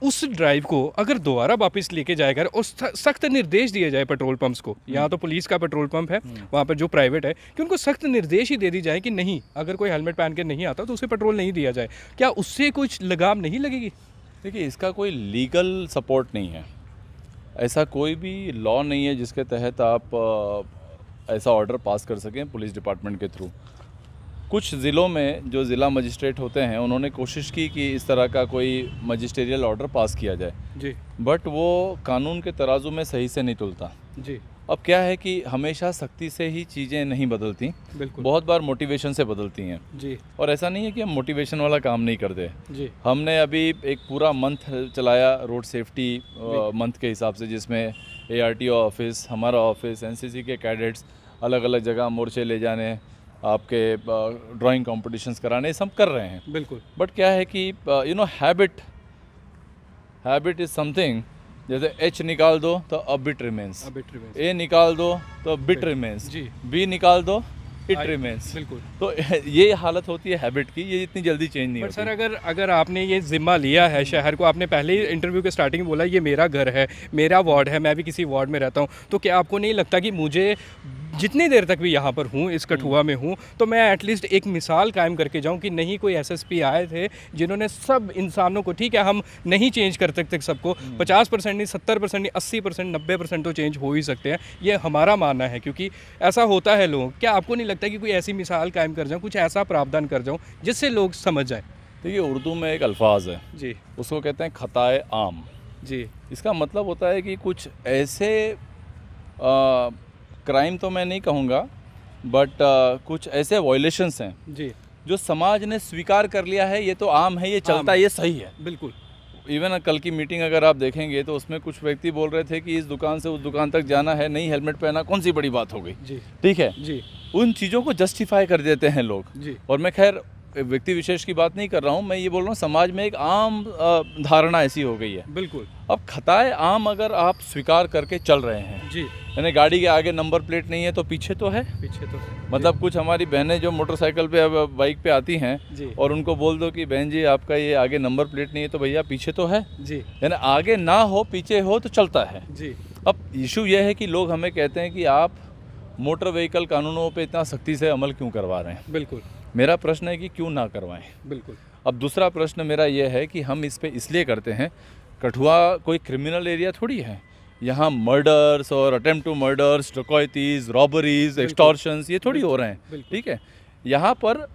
उस ड्राइव को अगर दोबारा वापस लेके जाएगा और सख्त निर्देश दिए जाए पेट्रोल पंप्स को, यहाँ तो पुलिस का पेट्रोल पंप है, वहाँ पर जो प्राइवेट है, कि उनको सख्त निर्देश ही दे दी जाए कि नहीं, अगर कोई हेलमेट पहन के नहीं आता तो उसे पेट्रोल नहीं दिया जाए, क्या उससे कुछ लगाम नहीं लगेगी? देखिए, इसका कोई लीगल सपोर्ट नहीं है। ऐसा कोई भी लॉ नहीं है जिसके तहत आप ऐसा ऑर्डर पास कर सकें पुलिस डिपार्टमेंट के थ्रू। कुछ ज़िलों में जो ज़िला मजिस्ट्रेट होते हैं उन्होंने कोशिश की कि इस तरह का कोई मजिस्ट्रियल ऑर्डर पास किया जाए, जी बट वो कानून के तराजू में सही से नहीं तुलता। जी अब क्या है कि हमेशा सख्ती से ही चीज़ें नहीं बदलती, बिल्कुल बहुत बार मोटिवेशन से बदलती हैं। जी और ऐसा नहीं है कि हम मोटिवेशन वाला काम नहीं करते। जी हमने अभी एक पूरा मंथ चलाया रोड सेफ्टी मंथ के हिसाब से, जिसमें ARTO ऑफिस, हमारा ऑफिस, NCC के कैडेट्स अलग अलग जगह मोर्चे ले जाने, आपके ड्राइंग कॉम्पिटिशन्स कराने, सब कर रहे हैं। बिल्कुल बट क्या है कि हैबिट इज़ समथिंग, जैसे H निकाल दो तो अ बिट रिमेंस, A निकाल दो तो बिट रिमेंस, जी B निकाल दो इट रिमेंस। बिल्कुल। तो ये हालत होती है हैबिट की, ये इतनी जल्दी चेंज नहीं बट होती। सर अगर आपने ये जिम्मा लिया है शहर को, आपने पहले ही इंटरव्यू के स्टार्टिंग में बोला ये मेरा घर है, मेरा वार्ड है, मैं भी किसी वार्ड में रहता हूँ, तो क्या आपको नहीं लगता कि मुझे जितनी देर तक भी यहाँ पर हूँ, इस कठुआ में हूँ, तो मैं एटलीस्ट एक मिसाल कायम करके जाऊँ कि नहीं, कोई SSP आए थे जिन्होंने सब इंसानों को, ठीक है हम नहीं चेंज कर सकते सबको, 50% नहीं, 70% नहीं, 80%, 90% तो चेंज हो ही सकते हैं, ये हमारा मानना है, क्योंकि ऐसा होता है लोग। क्या आपको नहीं लगता कि कोई ऐसी मिसाल कायम कर जाऊँ, कुछ ऐसा प्रावधान कर जाऊँ जिससे लोग समझ जाएँ? देखिए, उर्दू में एक अल्फाज है, जी उसको कहते हैं खताए आम। जी इसका मतलब होता है कि कुछ ऐसे क्राइम तो मैं नहीं कहूँगा, बट कुछ ऐसे वायलेशंस हैं जी जो समाज ने स्वीकार कर लिया है, ये तो आम है, ये चलता है, ये सही है। बिल्कुल इवन कल की मीटिंग अगर आप देखेंगे तो उसमें कुछ व्यक्ति बोल रहे थे कि इस दुकान से उस दुकान तक जाना है, नहीं हेलमेट पहना, कौन सी बड़ी बात हो गई, जी ठीक है। जी उन चीज़ों को जस्टिफाई कर देते हैं लोग। जी और मैं खैर व्यक्ति विशेष की बात नहीं कर रहा हूँ, मैं ये बोल रहा हूँ समाज में एक आम धारणा ऐसी हो गई है। बिल्कुल अब खताए आम अगर आप स्वीकार करके चल रहे हैं, जी, यानी गाड़ी के आगे नंबर प्लेट नहीं है तो पीछे तो है, पीछे तो मतलब कुछ हमारी बहनें जो मोटरसाइकिल पे बाइक पे आती हैं जी और उनको बोल दो कि बहन जी आपका ये आगे नंबर प्लेट नहीं है, तो भैया पीछे तो है, जी यानी आगे ना हो पीछे हो तो चलता है। जी अब इशू यह है कि लोग हमें कहते हैं कि आप मोटर व्हीकल कानूनों पे इतना सख्ती से अमल क्यों करवा रहे हैं। बिल्कुल मेरा प्रश्न है कि क्यों ना करवाएं। बिल्कुल अब दूसरा प्रश्न मेरा यह है कि हम इस पे इसलिए करते हैं, कठुआ कोई क्रिमिनल एरिया थोड़ी है, यहाँ मर्डर्स और attempt to murders, डकैतीज, robberies, extortions ये थोड़ी हो रहे हैं, बिल्कुल। ठीक है। यहाँ पर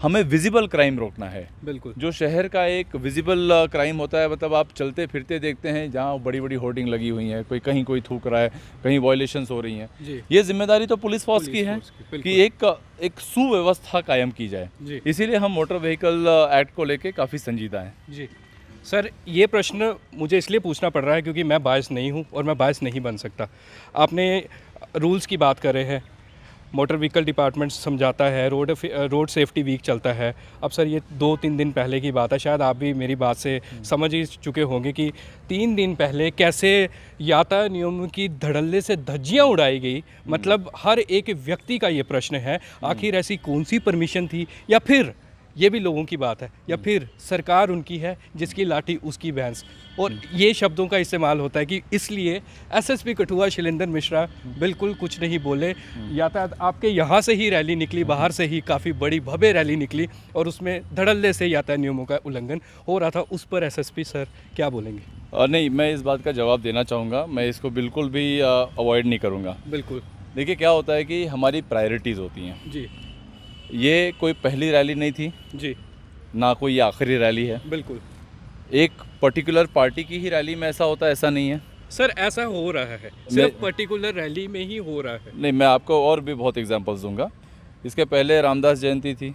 हमें विजिबल क्राइम रोकना है। बिल्कुल जो शहर का एक विजिबल क्राइम होता है, मतलब आप चलते फिरते देखते हैं जहाँ बड़ी बड़ी होर्डिंग लगी हुई हैं, कोई कहीं कोई थूक रहा है, कहीं वायलेशंस हो रही हैं, जी ये जिम्मेदारी तो पुलिस फोर्स की है बिल्कुल। कि एक सुव्यवस्था कायम की जाए। जी इसीलिए हम मोटर व्हीकल एक्ट को लेके काफ़ी संजीदा हैं। जी सर, ये प्रश्न मुझे इसलिए पूछना पड़ रहा है क्योंकि मैं बायस नहीं हूँ और मैं बायस नहीं बन सकता। आपने रूल्स की बात कर रहे हैं, मोटर व्हीकल डिपार्टमेंट समझाता है, रोड सेफ्टी वीक चलता है। अब सर ये 2-3 दिन पहले की बात है, शायद आप भी मेरी बात से समझ ही चुके होंगे कि 3 दिन पहले कैसे यातायात नियमों की धड़ल्ले से धज्जियां उड़ाई गई। मतलब हर एक व्यक्ति का ये प्रश्न है, आखिर ऐसी कौन सी परमिशन थी, या फिर ये भी लोगों की बात है, या फिर सरकार उनकी है जिसकी लाठी उसकी भैंस, और ये शब्दों का इस्तेमाल होता है कि इसलिए SSP कठुआ शैलेंद्र मिश्रा बिल्कुल कुछ नहीं बोले। यातायात आपके यहाँ से ही रैली निकली, बाहर से ही काफ़ी बड़ी भव्य रैली निकली और उसमें धड़ल्ले से यातायात नियमों का उल्लंघन हो रहा था, उस पर SSP सर क्या बोलेंगे? नहीं, मैं इस बात का जवाब देना चाहूँगा, मैं इसको बिल्कुल भी अवॉइड नहीं करूँगा। बिल्कुल। देखिए क्या होता है कि हमारी प्रायोरिटीज़ होती हैं। जी ये कोई पहली रैली नहीं थी, जी ना कोई ये आखिरी रैली है। बिल्कुल। एक पर्टिकुलर पार्टी की ही रैली में ऐसा होता है, ऐसा नहीं है सर, ऐसा हो रहा है, सिर्फ पर्टिकुलर रैली में ही हो रहा है। नहीं, मैं आपको और भी बहुत एग्जांपल्स दूंगा। इसके पहले रामदास जयंती थी,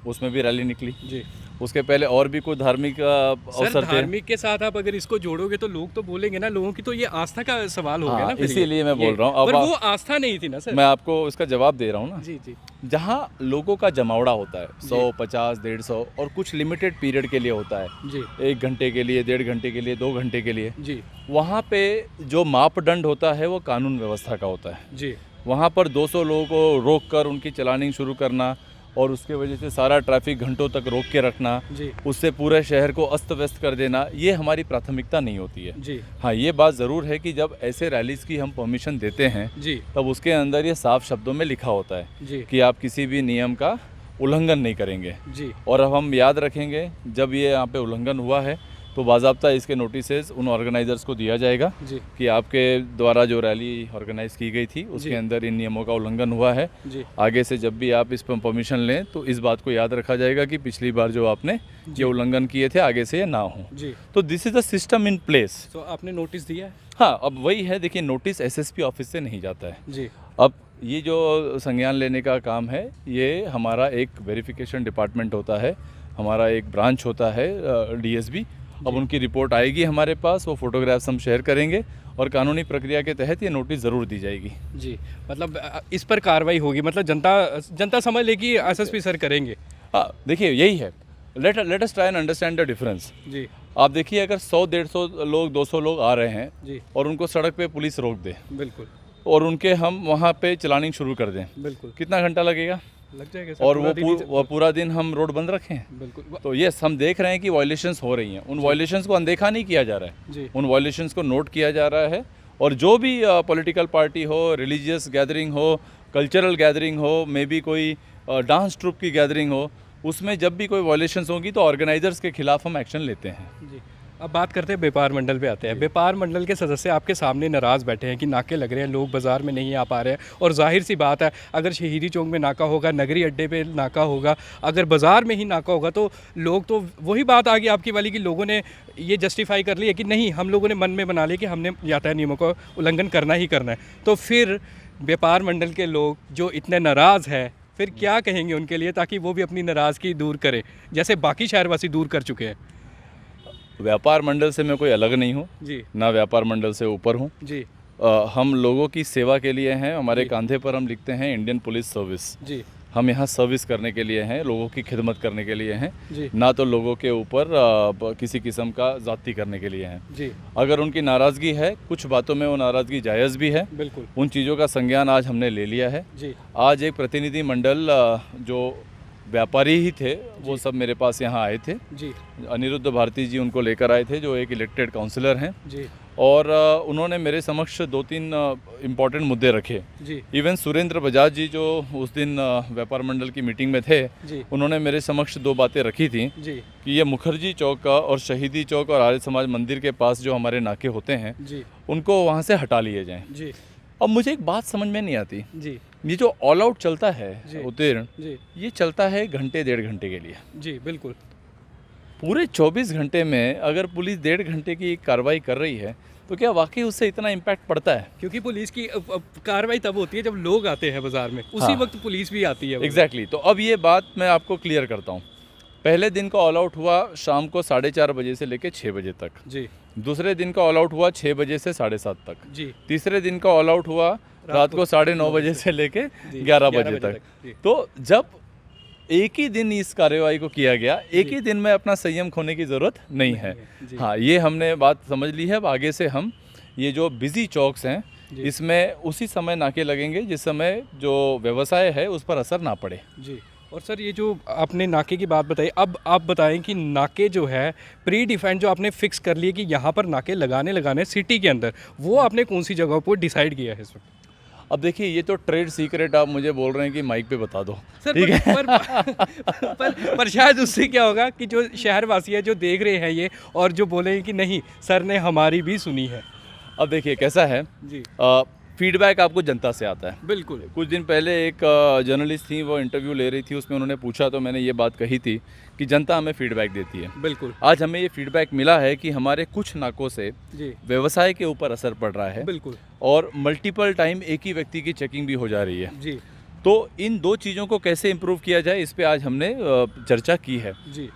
उसमें भी रैली निकली। जी। उसके पहले और भी कोई धार्मिक अवसर थे। धार्मिक के साथ आप अगर इसको जोड़ोगे तो लोग तो बोलेंगे ना, लोगों की तो ये आस्था का सवाल हो गया ना। इसीलिए मैं बोल रहा हूँ, पर वो आस्था नहीं थी ना सर। मैं आपको इसका जवाब दे रहा हूँ ना। जी जी। जहाँ लोगों का जमावड़ा होता है 100, 50, 150 और कुछ लिमिटेड पीरियड के लिए होता है, जी 1 घंटे के लिए, 1.5 घंटे के लिए, 2 घंटे के लिए, जी वहाँ पे जो मापदंड होता है वो कानून व्यवस्था का होता है। जी। वहाँ पर 200 लोगों को रोक कर उनकी चलानिंग शुरू करना और उसके वजह से सारा ट्रैफिक घंटों तक रोक के रखना, जी उससे पूरे शहर को अस्त व्यस्त कर देना, ये हमारी प्राथमिकता नहीं होती है। जी हाँ, ये बात ज़रूर है कि जब ऐसे रैलीज़ की हम परमिशन देते हैं जी तब उसके अंदर ये साफ शब्दों में लिखा होता है जी कि आप किसी भी नियम का उल्लंघन नहीं करेंगे। जी और अब हम याद रखेंगे, जब ये यहाँ पे उल्लंघन हुआ है तो बाज़ाब्ता इसके नोटिसेस उन ऑर्गेनाइज़र्स को दिया जाएगा जी कि आपके द्वारा जो रैली ऑर्गेनाइज की गई थी उसके अंदर इन नियमों का उल्लंघन हुआ है। जी आगे से जब भी आप इस पर परमिशन लें तो इस बात को याद रखा जाएगा कि पिछली बार जो आपने ये उल्लंघन किए थे आगे से ये ना हो। जी। तो this is the system in place. तो आपने नोटिस दिया है? हाँ, अब वही है, देखिए नोटिस एसएसपी ऑफिस से नहीं जाता है। जी अब ये जो संज्ञान लेने का काम है ये हमारा एक वेरिफिकेशन डिपार्टमेंट होता है, हमारा एक ब्रांच होता है डीएसबी। अब उनकी रिपोर्ट आएगी हमारे पास, वो फोटोग्राफ्स हम शेयर करेंगे और कानूनी प्रक्रिया के तहत ये नोटिस ज़रूर दी जाएगी। जी मतलब इस पर कार्रवाई होगी, मतलब जनता समझ लेगी एसएसपी सर करेंगे। हाँ, देखिए यही है, let us try and understand the difference. जी आप देखिए अगर 100-150 लोग 200 लोग आ रहे हैं जी और उनको सड़क पे पुलिस रोक दे बिल्कुल और उनके हम वहाँ पे चलानिंग शुरू कर दें, बिल्कुल कितना घंटा लगेगा? लग जाएगा सर, और पूरा दिन ही वो पूरा दिन हम रोड बंद रखें? बिल्कुल तो यस, हम देख रहे हैं कि वायलेशंस हो रही हैं, उन वायलेशंस को अनदेखा नहीं किया जा रहा है, जी उन वायलेशंस को नोट किया जा रहा है। और जो भी पॉलिटिकल पार्टी हो, रिलीजियस गैदरिंग हो, कल्चरल गैदरिंग हो, मे बी कोई डांस ट्रुप की गैदरिंग हो, उसमें जब भी कोई वायलेशंस होंगी तो ऑर्गेनाइजर्स के खिलाफ हम एक्शन लेते हैं। जी। अब बात करते हैं व्यापार मंडल पे आते हैं। व्यापार मंडल के सदस्य आपके सामने नाराज़ बैठे हैं कि नाके लग रहे हैं, लोग बाज़ार में नहीं आ पा रहे हैं। और जाहिर सी बात है, अगर शहीदी चौक में नाका होगा, नगरी अड्डे पे नाका होगा, अगर बाज़ार में ही नाका होगा तो लोग, तो वही बात आ गई आपकी वाली कि लोगों ने ये जस्टिफाई कर लिया कि नहीं, हम लोगों ने मन में बना लिया कि हमने यातायात नियमों का उल्लंघन करना ही करना है। तो फिर व्यापार मंडल के लोग जो इतने नाराज़ है, फिर क्या कहेंगे उनके लिए, ताकि वो भी अपनी नाराज़गी दूर करें जैसे बाकी शहरवासी दूर कर चुके हैं? व्यापार मंडल से मैं कोई अलग नहीं हूँ, जी ना व्यापार मंडल से ऊपर हूँ। जी हम लोगों की सेवा के लिए हैं, हमारे कंधे पर हम लिखते हैं इंडियन पुलिस सर्विस। जी हम यहाँ सर्विस करने के लिए हैं, लोगों की खिदमत करने के लिए हैं, जी ना तो लोगों के ऊपर किसी किस्म का ज़ाती करने के लिए हैं। जी अगर उनकी नाराज़गी है, कुछ बातों में वो नाराज़गी जायज़ भी है, बिल्कुल उन चीज़ों का संज्ञान आज हमने ले लिया है। जी आज एक प्रतिनिधि मंडल जो व्यापारी ही थे वो सब मेरे पास यहाँ आए थे। जी अनिरुद्ध भारती जी उनको लेकर आए थे जो एक इलेक्टेड काउंसलर हैं, जी और उन्होंने मेरे समक्ष 2-3 इम्पॉर्टेंट मुद्दे रखे। जी इवन सुरेंद्र बजाज जी जो उस दिन व्यापार मंडल की मीटिंग में थे, जी उन्होंने मेरे समक्ष 2 बातें रखी थी जी कि ये मुखर्जी चौक का और शहीदी चौक और आर्य समाज मंदिर के पास जो हमारे नाके होते हैं जी उनको वहाँ से हटा लिए जाएं। जी अब मुझे एक बात समझ में नहीं आती, जी ये जो ऑल आउट चलता जी। है उत्तीर्ण, जी ये चलता है घंटे 1.5 घंटे के लिए। जी बिल्कुल पूरे 24 घंटे में अगर पुलिस 1.5 घंटे की कार्रवाई कर रही है तो क्या वाकई उससे इतना इम्पैक्ट पड़ता है? क्योंकि पुलिस की कार्रवाई तब होती है जब लोग आते हैं बाजार में, उसी हाँ। वक्त पुलिस भी आती है। एग्जैक्टली। तो अब ये बात मैं आपको क्लियर करता हूँ। पहले दिन का ऑल आउट हुआ शाम को 4:30 बजे से लेकर 6 बजे तक। जी दूसरे दिन का ऑल आउट हुआ 6 बजे से 7:30 तक। जी तीसरे दिन का ऑल आउट हुआ रात को 9:30 बजे से लेकर जी, 11 बजे तक। जी तो जब एक ही दिन इस कार्रवाई को किया गया, एक ही दिन में अपना संयम खोने की ज़रूरत नहीं है। जी। हाँ, ये हमने बात समझ ली है। अब आगे से हम ये जो बिजी चौक्स हैं जी। इसमें उसी समय नाके लगेंगे जिस समय जो व्यवसाय है उस पर असर ना पड़े। जी। और सर ये जो आपने नाके की बात बताई, अब आप बताएं कि नाके जो है प्री डिफाइंड जो आपने फिक्स कर लिए कि यहाँ पर नाके लगाने सिटी के अंदर, वो आपने कौन सी जगह पर डिसाइड किया है इस वक्त? अब देखिए ये तो ट्रेड सीक्रेट आप मुझे बोल रहे हैं कि माइक पे बता दो, सर ठीक है? पर शायद उससे क्या होगा कि जो शहरवासी है जो देख रहे हैं ये, और जो बोले कि नहीं सर ने हमारी भी सुनी है। अब देखिए कैसा है, जी फीडबैक आपको जनता से आता है। बिल्कुल। कुछ दिन पहले एक जर्नलिस्ट थी, वो इंटरव्यू ले रही थी, उसमें उन्होंने पूछा तो मैंने ये बात कही थी कि जनता हमें फीडबैक देती है। बिल्कुल। आज हमें ये फीडबैक मिला है कि हमारे कुछ नाकों से जी व्यवसाय के ऊपर असर पड़ रहा है बिल्कुल। और मल्टीपल टाइम एक ही व्यक्ति की चेकिंग भी हो जा रही है। जी तो इन 2 चीज़ों को कैसे इम्प्रूव किया जाए इस पे आज हमने चर्चा की है। जी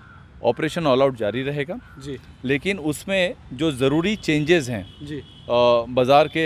ऑपरेशन ऑल आउट जारी रहेगा, जी लेकिन उसमें जो ज़रूरी चेंजेस हैं जी बाज़ार के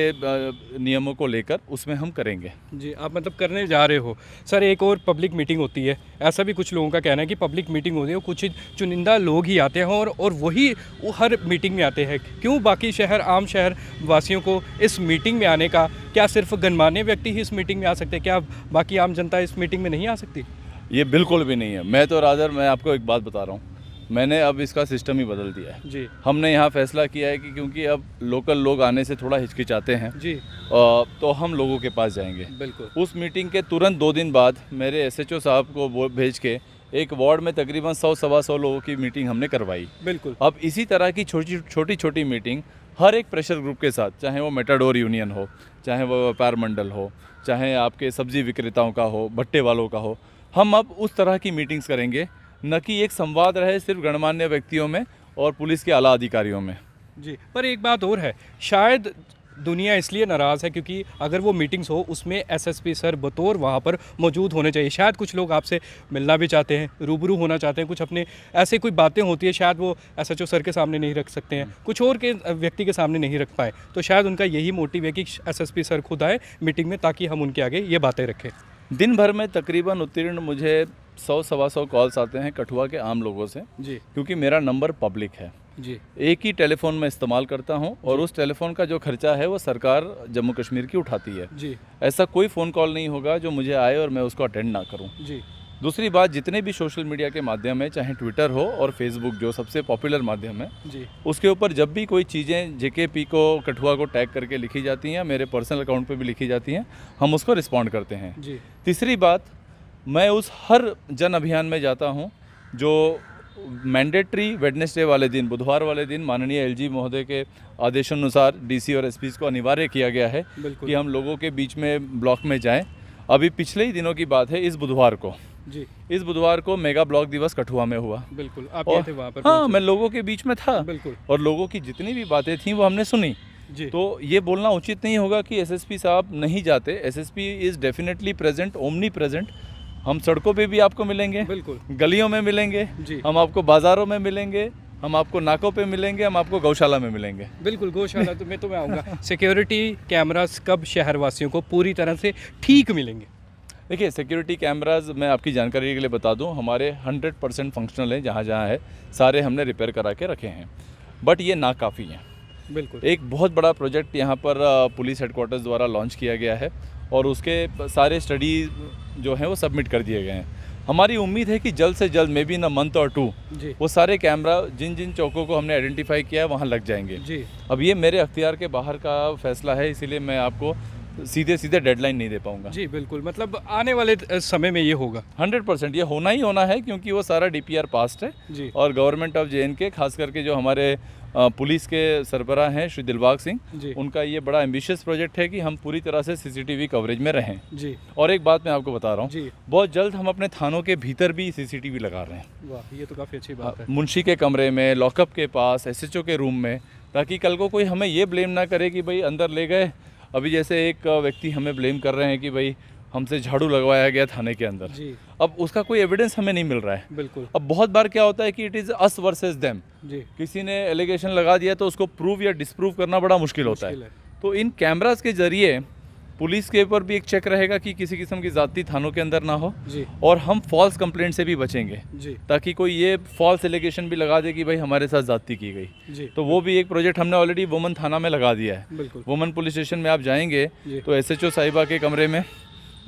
नियमों को लेकर उसमें हम करेंगे। जी। आप मतलब करने जा रहे हो सर, एक और पब्लिक मीटिंग होती है, ऐसा भी कुछ लोगों का कहना है कि पब्लिक मीटिंग होती है, कुछ चुनिंदा लोग ही आते हैं और वही वो हर मीटिंग में आते हैं। क्यों बाकी आम शहर वासियों को इस मीटिंग में आने का, क्या सिर्फ गणमान्य व्यक्ति ही इस मीटिंग में आ सकते हैं? क्या बाकी आम जनता इस मीटिंग में नहीं आ सकती? ये बिल्कुल भी नहीं है। मैं आपको एक बात बता रहा हूँ, मैंने अब इसका सिस्टम ही बदल दिया है। जी हमने यहाँ फैसला किया है कि क्योंकि अब लोकल लोग आने से थोड़ा हिचकिचाते हैं, जी तो हम लोगों के पास जाएंगे। बिल्कुल। उस मीटिंग के तुरंत 2 दिन बाद मेरे SHO साहब को भेज के एक वार्ड में तकरीबन 100-125 लोगों की मीटिंग हमने करवाई। बिल्कुल। अब इसी तरह की छोटी छोटी मीटिंग हर एक प्रेशर ग्रुप के साथ, चाहे वो मेटाडोर यूनियन हो, चाहे वो व्यापार मंडल हो, चाहे आपके सब्जी विक्रेताओं का हो, भट्टे वालों का हो, हम अब उस तरह की मीटिंग्स करेंगे, न कि एक संवाद रहे सिर्फ गणमान्य व्यक्तियों में और पुलिस के आला अधिकारियों में। जी, पर एक बात और है, शायद दुनिया इसलिए नाराज़ है क्योंकि अगर वो मीटिंग्स हो उसमें एसएसपी सर बतौर वहाँ पर मौजूद होने चाहिए। शायद कुछ लोग आपसे मिलना भी चाहते हैं, रूबरू होना चाहते हैं, कुछ अपने ऐसे कोई बातें होती है शायद वो एसएचओ सर के सामने नहीं रख सकते हैं, कुछ और के व्यक्ति के सामने नहीं रख पाए, तो शायद उनका यही मोटिव है कि एसएसपी सर खुद आए मीटिंग में ताकि हम उनके आगे ये बातें रखें। दिन भर में तकरीबन उत्तीर्ण मुझे 100-125 कॉल्स आते हैं कठुआ के आम लोगों से, जी क्योंकि मेरा नंबर पब्लिक है। जी एक ही टेलीफोन में इस्तेमाल करता हूं और उस टेलीफोन का जो खर्चा है वो सरकार जम्मू कश्मीर की उठाती है। जी ऐसा कोई फ़ोन कॉल नहीं होगा जो मुझे आए और मैं उसको अटेंड ना करूं। जी दूसरी बात, जितने भी सोशल मीडिया के माध्यम है, चाहे ट्विटर हो और फेसबुक जो सबसे पॉपुलर माध्यम है, जी उसके ऊपर जब भी कोई चीज़ें जेकेपी को कठुआ को टैग करके लिखी जाती हैं, मेरे पर्सनल अकाउंट पे भी लिखी जाती हैं, हम उसको रिस्पॉन्ड करते हैं। जी तीसरी बात, मैं उस हर जन अभियान में जाता हूं जो मैंडेटरी वेडनेसडे वाले दिन, बुधवार वाले दिन माननीय एलजी महोदय के आदेशानुसार डीसी और एसपी को अनिवार्य किया गया है बिल्कुल। कि हम लोगों के बीच में ब्लॉक में जाएं। अभी पिछले ही दिनों की बात है, इस बुधवार को मेगा ब्लॉक दिवस कठुआ में हुआ। बिल्कुल, आप और थे वहाँ पर। हाँ, मैं लोगों के बीच में था बिल्कुल और लोगों की जितनी भी बातें थीं वो हमने सुनी। जी तो ये बोलना उचित नहीं होगा कि एसएसपी साहब नहीं जाते। SSP is definitely present, omni present. हम सड़कों पे भी आपको मिलेंगे, बिल्कुल गलियों में मिलेंगे, जी हम आपको बाज़ारों में मिलेंगे, हम आपको नाकों पे मिलेंगे, हम आपको गौशाला में मिलेंगे। बिल्कुल। गौशाला तो मैं आऊँगा। सिक्योरिटी कैमरास कब शहरवासियों को पूरी तरह से ठीक मिलेंगे? देखिए, सिक्योरिटी कैमराज मैं आपकी जानकारी के लिए बता दूं, हमारे 100% फंक्शनल हैं। जहाँ जहाँ है सारे हमने रिपेयर करा के रखे हैं, बट ये नाकाफ़ी हैं। बिल्कुल। एक बहुत बड़ा प्रोजेक्ट यहाँ पर पुलिस हेडक्वार्टर्स द्वारा लॉन्च किया गया है और उसके सारे स्टडी जो हैं वो सबमिट कर दिए गए हैं। हमारी उम्मीद है कि जल्द से जल्द, may be in a month और 2, जी वो सारे कैमरा जिन जिन चौकों को हमने आइडेंटिफाई किया है वहाँ लग जाएंगे। जी अब ये मेरे अख्तियार के बाहर का फैसला है, इसीलिए मैं आपको सीधे डेडलाइन नहीं दे पाऊंगा। जी बिल्कुल, मतलब आने वाले समय में ये होगा। 100% ये होना ही होना है, क्योंकि वो सारा डीपीआर पास्ट है जी और गवर्नमेंट ऑफ जेएनके, खास करके जो हमारे पुलिस के सरबराह हैं श्री दिलबाग सिंह, जी उनका ये बड़ा एम्बिशियस प्रोजेक्ट है कि हम पूरी तरह से सीसीटीवी कवरेज में रहें। जी और एक बात मैं आपको बता रहा हूँ, जी बहुत जल्द हम अपने थानों के भीतर भी सीसीटीवी लगा रहे हैं। वाह, ये तो काफ़ी अच्छी बात है। मुंशी के कमरे में, लॉकअप के पास, एसएचओ के रूम में, ताकि कल को कोई हमें ये ब्लेम ना करे कि भाई अंदर ले गए। अभी जैसे एक व्यक्ति हमें ब्लेम कर रहे हैं कि भाई हमसे झाड़ू लगवाया गया थाने के अंदर, जी अब उसका कोई एविडेंस हमें नहीं मिल रहा है। बिल्कुल। अब बहुत बार क्या होता है कि it is us versus them, जी किसी ने एलिगेशन लगा दिया तो उसको प्रूव या डिसप्रूव करना बड़ा मुश्किल होता मुश्किल है। है। तो इन कैमरास के जरिए पुलिस के ऊपर भी एक चेक रहेगा कि किसी किस्म की ज़ाती थानों के अंदर ना हो, जी और हम फॉल्स कंप्लेंट से भी बचेंगे, जी ताकि कोई ये फॉल्स एलिगेशन भी लगा दे कि भाई हमारे साथ ज़्यादती की गई। जी तो वो भी एक प्रोजेक्ट हमने ऑलरेडी वुमन थाना में लगा दिया है। बिल्कुल। वुमन पुलिस स्टेशन में आप जाएंगे जी तो एसएचओ साहिबा के कमरे में,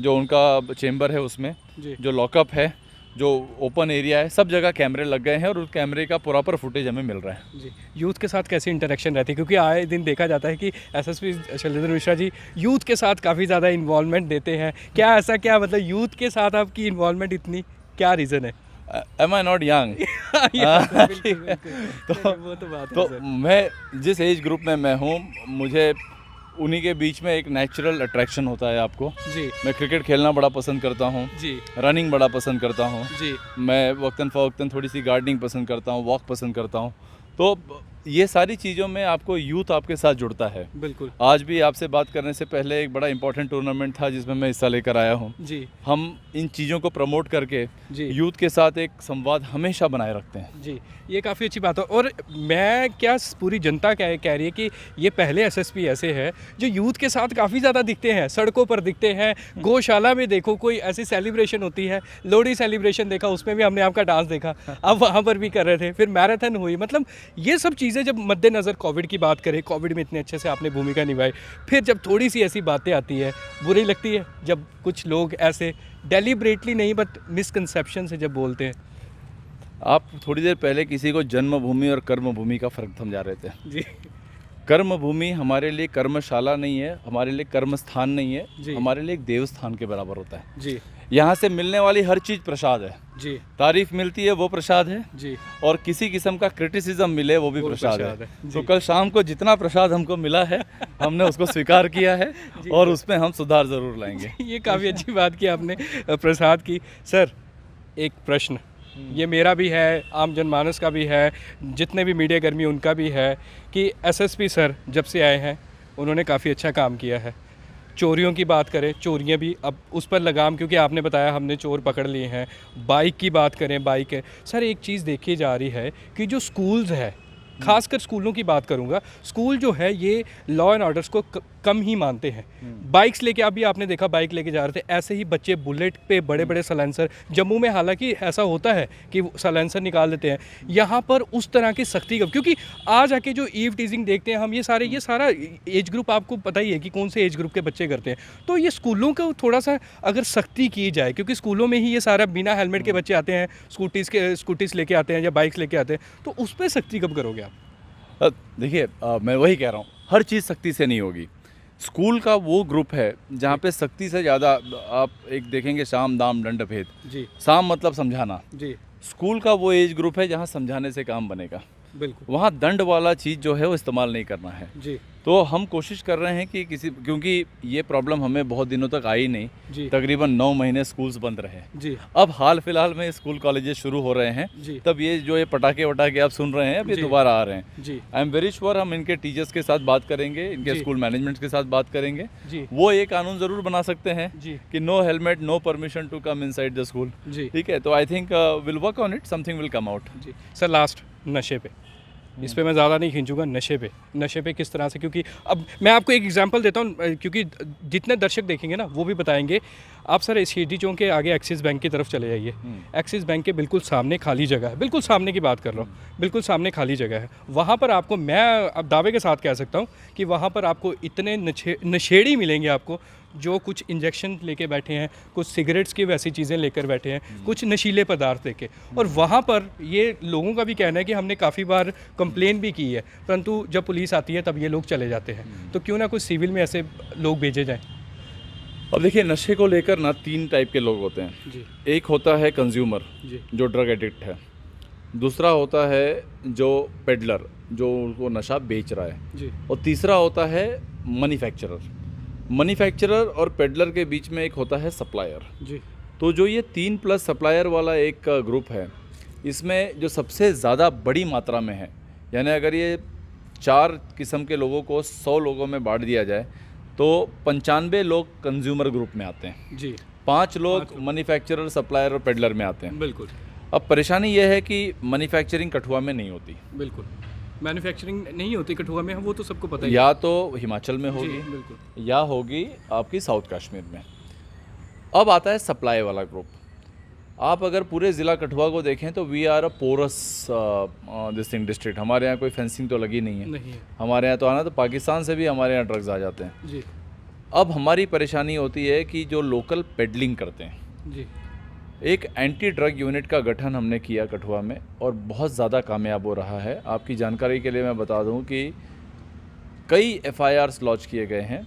जो उनका चेंबर है उसमें, जी जो लॉकअप है, जो ओपन एरिया है, सब जगह कैमरे लग गए हैं और उस कैमरे का प्रॉपर फुटेज हमें मिल रहा है। जी यूथ के साथ कैसी इंटरेक्शन रहती है? क्योंकि आए दिन देखा जाता है कि एसएसपी शैलेंद्र मिश्रा जी यूथ के साथ काफ़ी ज़्यादा इन्वॉल्वमेंट देते हैं। क्या ऐसा, क्या मतलब यूथ के साथ आपकी इन्वॉल्वमेंट इतनी, क्या रीज़न है? Am I not young? वो तो बात है तो सर। मैं जिस एज ग्रुप में मैं हूँ, मुझे उन्हीं के बीच में एक नेचुरल अट्रैक्शन होता है आपको। जी मैं क्रिकेट खेलना बड़ा पसंद करता हूँ, जी रनिंग बड़ा पसंद करता हूँ, जी मैं वक्तन फ़वक्तन थोड़ी सी गार्डनिंग पसंद करता हूँ, वॉक पसंद करता हूँ। तो ये सारी चीज़ों में आपको यूथ आपके साथ जुड़ता है। बिल्कुल। आज भी आपसे बात करने से पहले एक बड़ा इंपॉर्टेंट टूर्नामेंट था जिसमें मैं हिस्सा लेकर आया हूँ। जी हम इन चीज़ों को प्रमोट करके जी यूथ के साथ एक संवाद हमेशा बनाए रखते हैं। जी, ये काफ़ी अच्छी बात है। और मैं क्या, पूरी जनता क्या कह रही है कि ये पहले एसएसपी ऐसे है जो यूथ के साथ काफ़ी ज़्यादा दिखते हैं, सड़कों पर दिखते हैं। गौशाला में देखो, कोई ऐसी सेलिब्रेशन होती है, लोहड़ी सेलिब्रेशन देखा, उसमें भी हमने आपका डांस देखा, अब वहाँ पर भी कर रहे थे, फिर मैराथन हुई। मतलब ये सब चीज़ें जब मद्देनज़र कोविड की बात करें, कोविड में इतने अच्छे से आपने भूमिका निभाई, फिर जब थोड़ी सी ऐसी बातें आती है, बुरी लगती है जब कुछ लोग ऐसे डेलिब्रेटली नहीं बट मिसकंसेप्शन से जब बोलते हैं। आप थोड़ी देर पहले किसी को जन्मभूमि और कर्मभूमि का फ़र्क समझा रहे थे। जी कर्म भूमि हमारे लिए कर्मशाला नहीं है, हमारे लिए कर्म स्थान नहीं जी। है, हमारे लिए एक देवस्थान के बराबर होता है। जी यहाँ से मिलने वाली हर चीज़ प्रसाद है। जी तारीफ मिलती है वो प्रसाद है, जी और किसी किस्म का क्रिटिसिज्म मिले वो भी प्रसाद है। जी। तो कल शाम को जितना प्रसाद हमको मिला है हमने उसको स्वीकार किया है और उसमें हम सुधार ज़रूर लाएंगे। ये काफ़ी अच्छी बात की आपने प्रसाद की। सर एक प्रश्न, ये मेरा भी है, आम जनमानस का भी है, जितने भी मीडिया कर्मी उनका भी है कि एसएसपी सर जब से आए हैं उन्होंने काफ़ी अच्छा काम किया है। चोरियों की बात करें, चोरियां भी अब उस पर लगाम, क्योंकि आपने बताया हमने चोर पकड़ लिए हैं। बाइक की बात करें, बाइक है सर, एक चीज़ देखी जा रही है कि जो स्कूल्स है, खासकर स्कूलों की बात करूंगा, स्कूल जो है ये लॉ एंड ऑर्डर्स को कम ही मानते हैं। बाइक्स लेके, अभी आपने देखा बाइक लेके जा रहे थे, ऐसे ही बच्चे बुलेट पे बड़े बड़े सलेंसर, जम्मू में हालांकि ऐसा होता है कि सलेंसर निकाल देते हैं, यहाँ पर उस तरह की सख्ती कब, क्योंकि आज आके जो ईव टीजिंग देखते हैं हम, ये सारा एज ग्रुप आपको पता ही है कि कौन से एज ग्रुप के बच्चे करते हैं। तो ये स्कूलों को थोड़ा सा अगर सख्ती की जाए, क्योंकि स्कूलों में ही ये सारा बिना हेलमेट के बच्चे आते हैं, स्कूटीज़ लेके आते हैं या बाइक्स लेके आते हैं, तो उस पर सख्ती कब करोगे आप? देखिए, मैं वही कह रहा हूँ, हर चीज़ सख्ती से नहीं होगी। स्कूल का वो ग्रुप है जहाँ पे सख्ती से ज़्यादा आप एक देखेंगे, साम दाम दंड भेद। जी साम मतलब समझाना। जी स्कूल का वो एज ग्रुप है जहाँ समझाने से काम बनेगा। बिल्कुल। वहाँ दंड वाला चीज़ जो है वो इस्तेमाल नहीं करना है। जी तो हम कोशिश कर रहे हैं कि क्योंकि ये प्रॉब्लम हमें बहुत दिनों तक आई नहीं, जी तकरीबन 9 महीने स्कूल्स बंद रहे। जी अब हाल फिलहाल में स्कूल कॉलेजेस शुरू हो रहे हैं, जी तब ये जो ये पटाखे वटाखे आप सुन रहे हैं अब ये जी। दोबारा आ रहे हैं। जी आई एम वेरी श्योर हम इनके टीचर्स के साथ बात करेंगे, इनके जी। स्कूल मैनेजमेंट के साथ बात करेंगे। जी वो ये कानून ज़रूर बना सकते हैं जी कि no helmet, no permission to come inside the school. जी ठीक है, तो I think will work on it, something will come out. जी सर, लास्ट नशे पे, इस पे मैं ज़्यादा नहीं खींचूंगा। नशे पे किस तरह से, क्योंकि अब मैं आपको एक एग्जांपल देता हूँ, क्योंकि जितने दर्शक देखेंगे ना वो भी बताएंगे। आप सर सीडी चौक के आगे एक्सिस बैंक की तरफ चले जाइए, एक्सिस बैंक के बिल्कुल सामने खाली जगह है, बिल्कुल सामने की बात कर रहा हूँ, बिल्कुल सामने खाली जगह है। वहाँ पर आपको, मैं अब दावे के साथ कह सकता हूँ कि वहाँ पर आपको इतने नशेड़ी मिलेंगे आपको, जो कुछ इंजेक्शन लेके बैठे हैं, कुछ सिगरेट्स की वैसी चीज़ें लेकर बैठे हैं, कुछ नशीले पदार्थ लेके। और वहाँ पर ये लोगों का भी कहना है कि हमने काफ़ी बार कंप्लेन भी की है, परंतु जब पुलिस आती है तब ये लोग चले जाते हैं। तो क्यों ना कुछ सिविल में ऐसे लोग भेजे जाएं? अब देखिए, नशे को लेकर ना 3 टाइप के लोग होते हैं। जी एक होता है कंज्यूमर, जी जो ड्रग एडिक्ट है। दूसरा होता है जो पेडलर, जो उनको नशा बेच रहा है। जी और तीसरा होता है मैन्युफैक्चरर और पेडलर के बीच में एक होता है सप्लायर। जी तो जो ये 3+ सप्लायर वाला एक ग्रुप है, इसमें जो सबसे ज़्यादा बड़ी मात्रा में है, यानी अगर ये 4 किस्म के लोगों को 100 लोगों में बांट दिया जाए तो 95 लोग कंज्यूमर ग्रुप में आते हैं, जी 5 लोग मैन्युफैक्चरर, सप्लायर और पेडलर में आते हैं। बिल्कुल अब परेशानी यह है कि मैन्युफैक्चरिंग कठुआ में नहीं होती, बिल्कुल। मैन्युफैक्चरिंग नहीं होती कठुआ में, वो तो सबको पता ही है। या तो हिमाचल में जी होगी बिल्कुल। या होगी आपकी साउथ कश्मीर में। अब आता है सप्लाई वाला ग्रुप। आप अगर पूरे ज़िला कठुआ को देखें तो we are a porous district. हमारे यहाँ कोई फेंसिंग तो लगी नहीं है। नहीं है। हमारे यहाँ तो आना तो पाकिस्तान से भी हमारे यहाँ ड्रग्स आ जाते हैं। जी अब हमारी परेशानी होती है कि जो लोकल पेडलिंग करते हैं, जी एक एंटी ड्रग यूनिट का गठन हमने किया कठुआ में और बहुत ज़्यादा कामयाब हो रहा है। आपकी जानकारी के लिए मैं बता दूं कि कई FIRs लॉन्च किए गए हैं,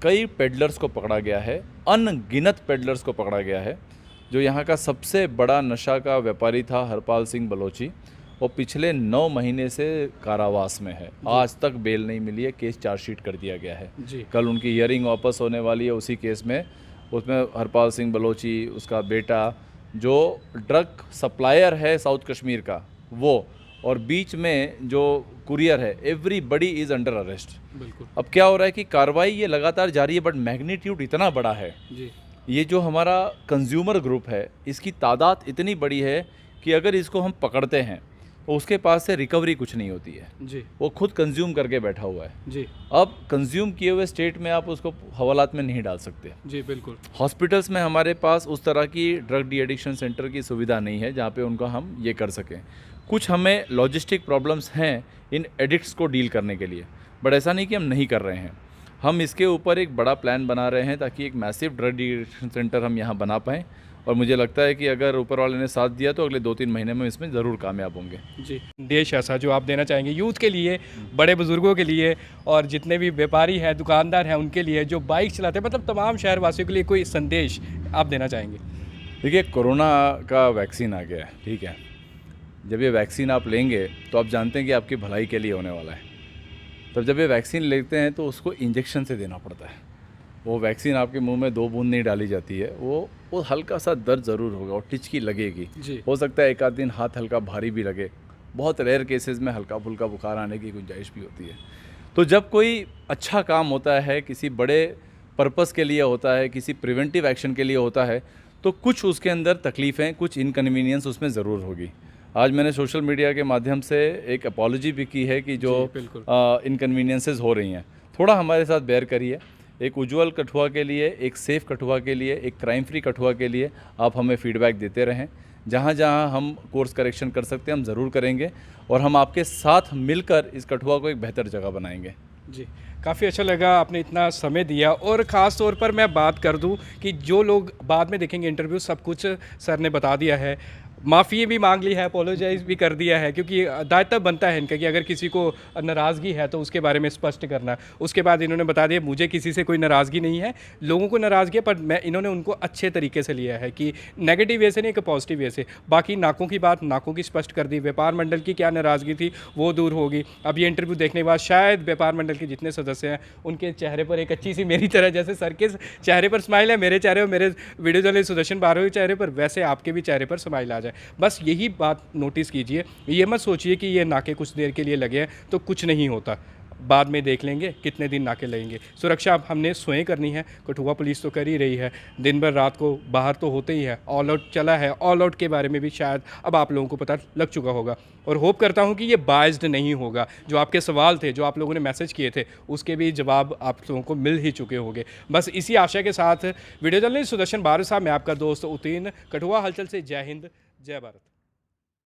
कई पेडलर्स को पकड़ा गया है, अनगिनत पेडलर्स को पकड़ा गया है। जो यहाँ का सबसे बड़ा नशा का व्यापारी था हरपाल सिंह बलोची, वो पिछले 9 महीने से कारावास में है, आज तक बेल नहीं मिली है, केस चार्जशीट कर दिया गया है। जी कल उनकी हियरिंग वापस होने वाली है उसी केस में। उसमें हरपाल सिंह बलोची, उसका बेटा जो ड्रग सप्लायर है साउथ कश्मीर का वो, और बीच में जो कुरियर है, एवरीबडी इज़ अंडर अरेस्ट। बिल्कुल। अब क्या हो रहा है कि कार्रवाई ये लगातार जारी है, बट मैग्नीट्यूड इतना बड़ा है। जी ये जो हमारा कंज्यूमर ग्रुप है, इसकी तादाद इतनी बड़ी है कि अगर इसको हम पकड़ते हैं तो उसके पास से रिकवरी कुछ नहीं होती है, जी वो खुद कंज्यूम करके बैठा हुआ है। जी अब कंज्यूम किए हुए स्टेट में आप उसको हवालात में नहीं डाल सकते। जी बिल्कुल। हॉस्पिटल्स में हमारे पास उस तरह की ड्रग डी एडिक्शन सेंटर की सुविधा नहीं है जहाँ पे उनका हम ये कर सकें। कुछ हमें लॉजिस्टिक प्रॉब्लम्स हैं इन एडिक्ट्स को डील करने के लिए, बट ऐसा नहीं कि हम नहीं कर रहे हैं। हम इसके ऊपर एक बड़ा प्लान बना रहे हैं ताकि एक massive drug de addiction centre हम यहाँ बना पाएँ और मुझे लगता है कि अगर ऊपर वाले ने साथ दिया तो अगले 2-3 महीने में इसमें ज़रूर कामयाब होंगे। जी, संदेश ऐसा जो आप देना चाहेंगे यूथ के लिए, बड़े बुजुर्गों के लिए और जितने भी व्यापारी हैं, दुकानदार हैं, उनके लिए, जो बाइक चलाते हैं, मतलब तमाम शहरवासियों के लिए कोई संदेश आप देना चाहेंगे? देखिए, कोरोना का वैक्सीन आ गया है, ठीक है। जब ये वैक्सीन आप लेंगे तो आप जानते हैं कि आपकी भलाई के लिए होने वाला है। तब जब ये वैक्सीन लेते हैं तो उसको इंजेक्शन से देना पड़ता है। वो वैक्सीन आपके मुंह में 2 बूंद नहीं डाली जाती है, वो हल्का सा दर्द ज़रूर होगा और टिचकी लगेगी। जी। हो सकता है एक आध दिन हाथ हल्का भारी भी लगे। बहुत रेयर केसेस में हल्का फुल्का बुखार आने की गुंजाइश भी होती है। तो जब कोई अच्छा काम होता है, किसी बड़े पर्पस के लिए होता है, किसी प्रिवेंटिव एक्शन के लिए होता है, तो कुछ उसके अंदर तकलीफ़ें, कुछ इनकन्वीनियंस उसमें ज़रूर होगी। आज मैंने सोशल मीडिया के माध्यम से एक अपॉलॉजी भी की है कि जो इनकन्वीनियंसेस हो रही हैं, थोड़ा हमारे साथ बेयर करिए। एक उज्ज्वल कठुआ के लिए, एक सेफ़ कठुआ के लिए, एक क्राइम फ्री कठुआ के लिए आप हमें फीडबैक देते रहें। जहाँ जहाँ हम कोर्स करेक्शन कर सकते हैं हम ज़रूर करेंगे और हम आपके साथ मिलकर इस कठुआ को एक बेहतर जगह बनाएंगे। जी, काफ़ी अच्छा लगा आपने इतना समय दिया और ख़ास तौर पर मैं बात कर दूं कि जो लोग बाद में देखेंगे इंटरव्यू, सब कुछ सर ने बता दिया है। माफ़ी भी मांग ली है, अपोलोजाइज़ भी कर दिया है, क्योंकि दायित्व बनता है इनका कि अगर किसी को नाराज़गी है तो उसके बारे में स्पष्ट करना। उसके बाद इन्होंने बता दिया मुझे किसी से कोई नाराज़गी नहीं है, लोगों को नाराज़गी है, पर इन्होंने उनको अच्छे तरीके से लिया है कि नेगेटिव वे से नहीं, एक पॉजिटिव वे से। बाकी नाकों की बात, नाकों की स्पष्ट कर दी। व्यापार मंडल की क्या नाराज़गी थी वो दूर होगी। अब ये इंटरव्यू देखने के बाद शायद व्यापार मंडल के जितने सदस्य हैं उनके चेहरे पर एक अच्छी सी, मेरी तरह जैसे सर के चेहरे पर स्माइल है, मेरे चेहरे पर, मेरे वीडियो जर्नलिस्ट सुदर्शन बारवे के चेहरे पर, वैसे आपके भी चेहरे पर स्माइल आ जाए। बस यही बात नोटिस कीजिए। ये मत सोचिए कि ये नाके कुछ देर के लिए लगे हैं तो कुछ नहीं होता, बाद में देख लेंगे कितने दिन नाके लगेंगे। सुरक्षा अब हमने स्वयं करनी है, कठुआ पुलिस तो कर ही रही है, दिन भर रात को बाहर तो होते ही है। ऑल आउट चला है, ऑल आउट के बारे में भी शायद अब आप लोगों को पता लग चुका होगा और होप करता हूं कि ये बायस्ड नहीं होगा। जो आपके सवाल थे, जो आप लोगों ने मैसेज किए थे, उसके भी जवाब आप लोगों को मिल ही चुके होंगे। बस इसी आशा के साथ वीडियो जर्नलिस्ट सुदर्शन बारवे साहब, मैं आपका दोस्त उतीन, कठुआ हलचल से। जय हिंद, जय भारत।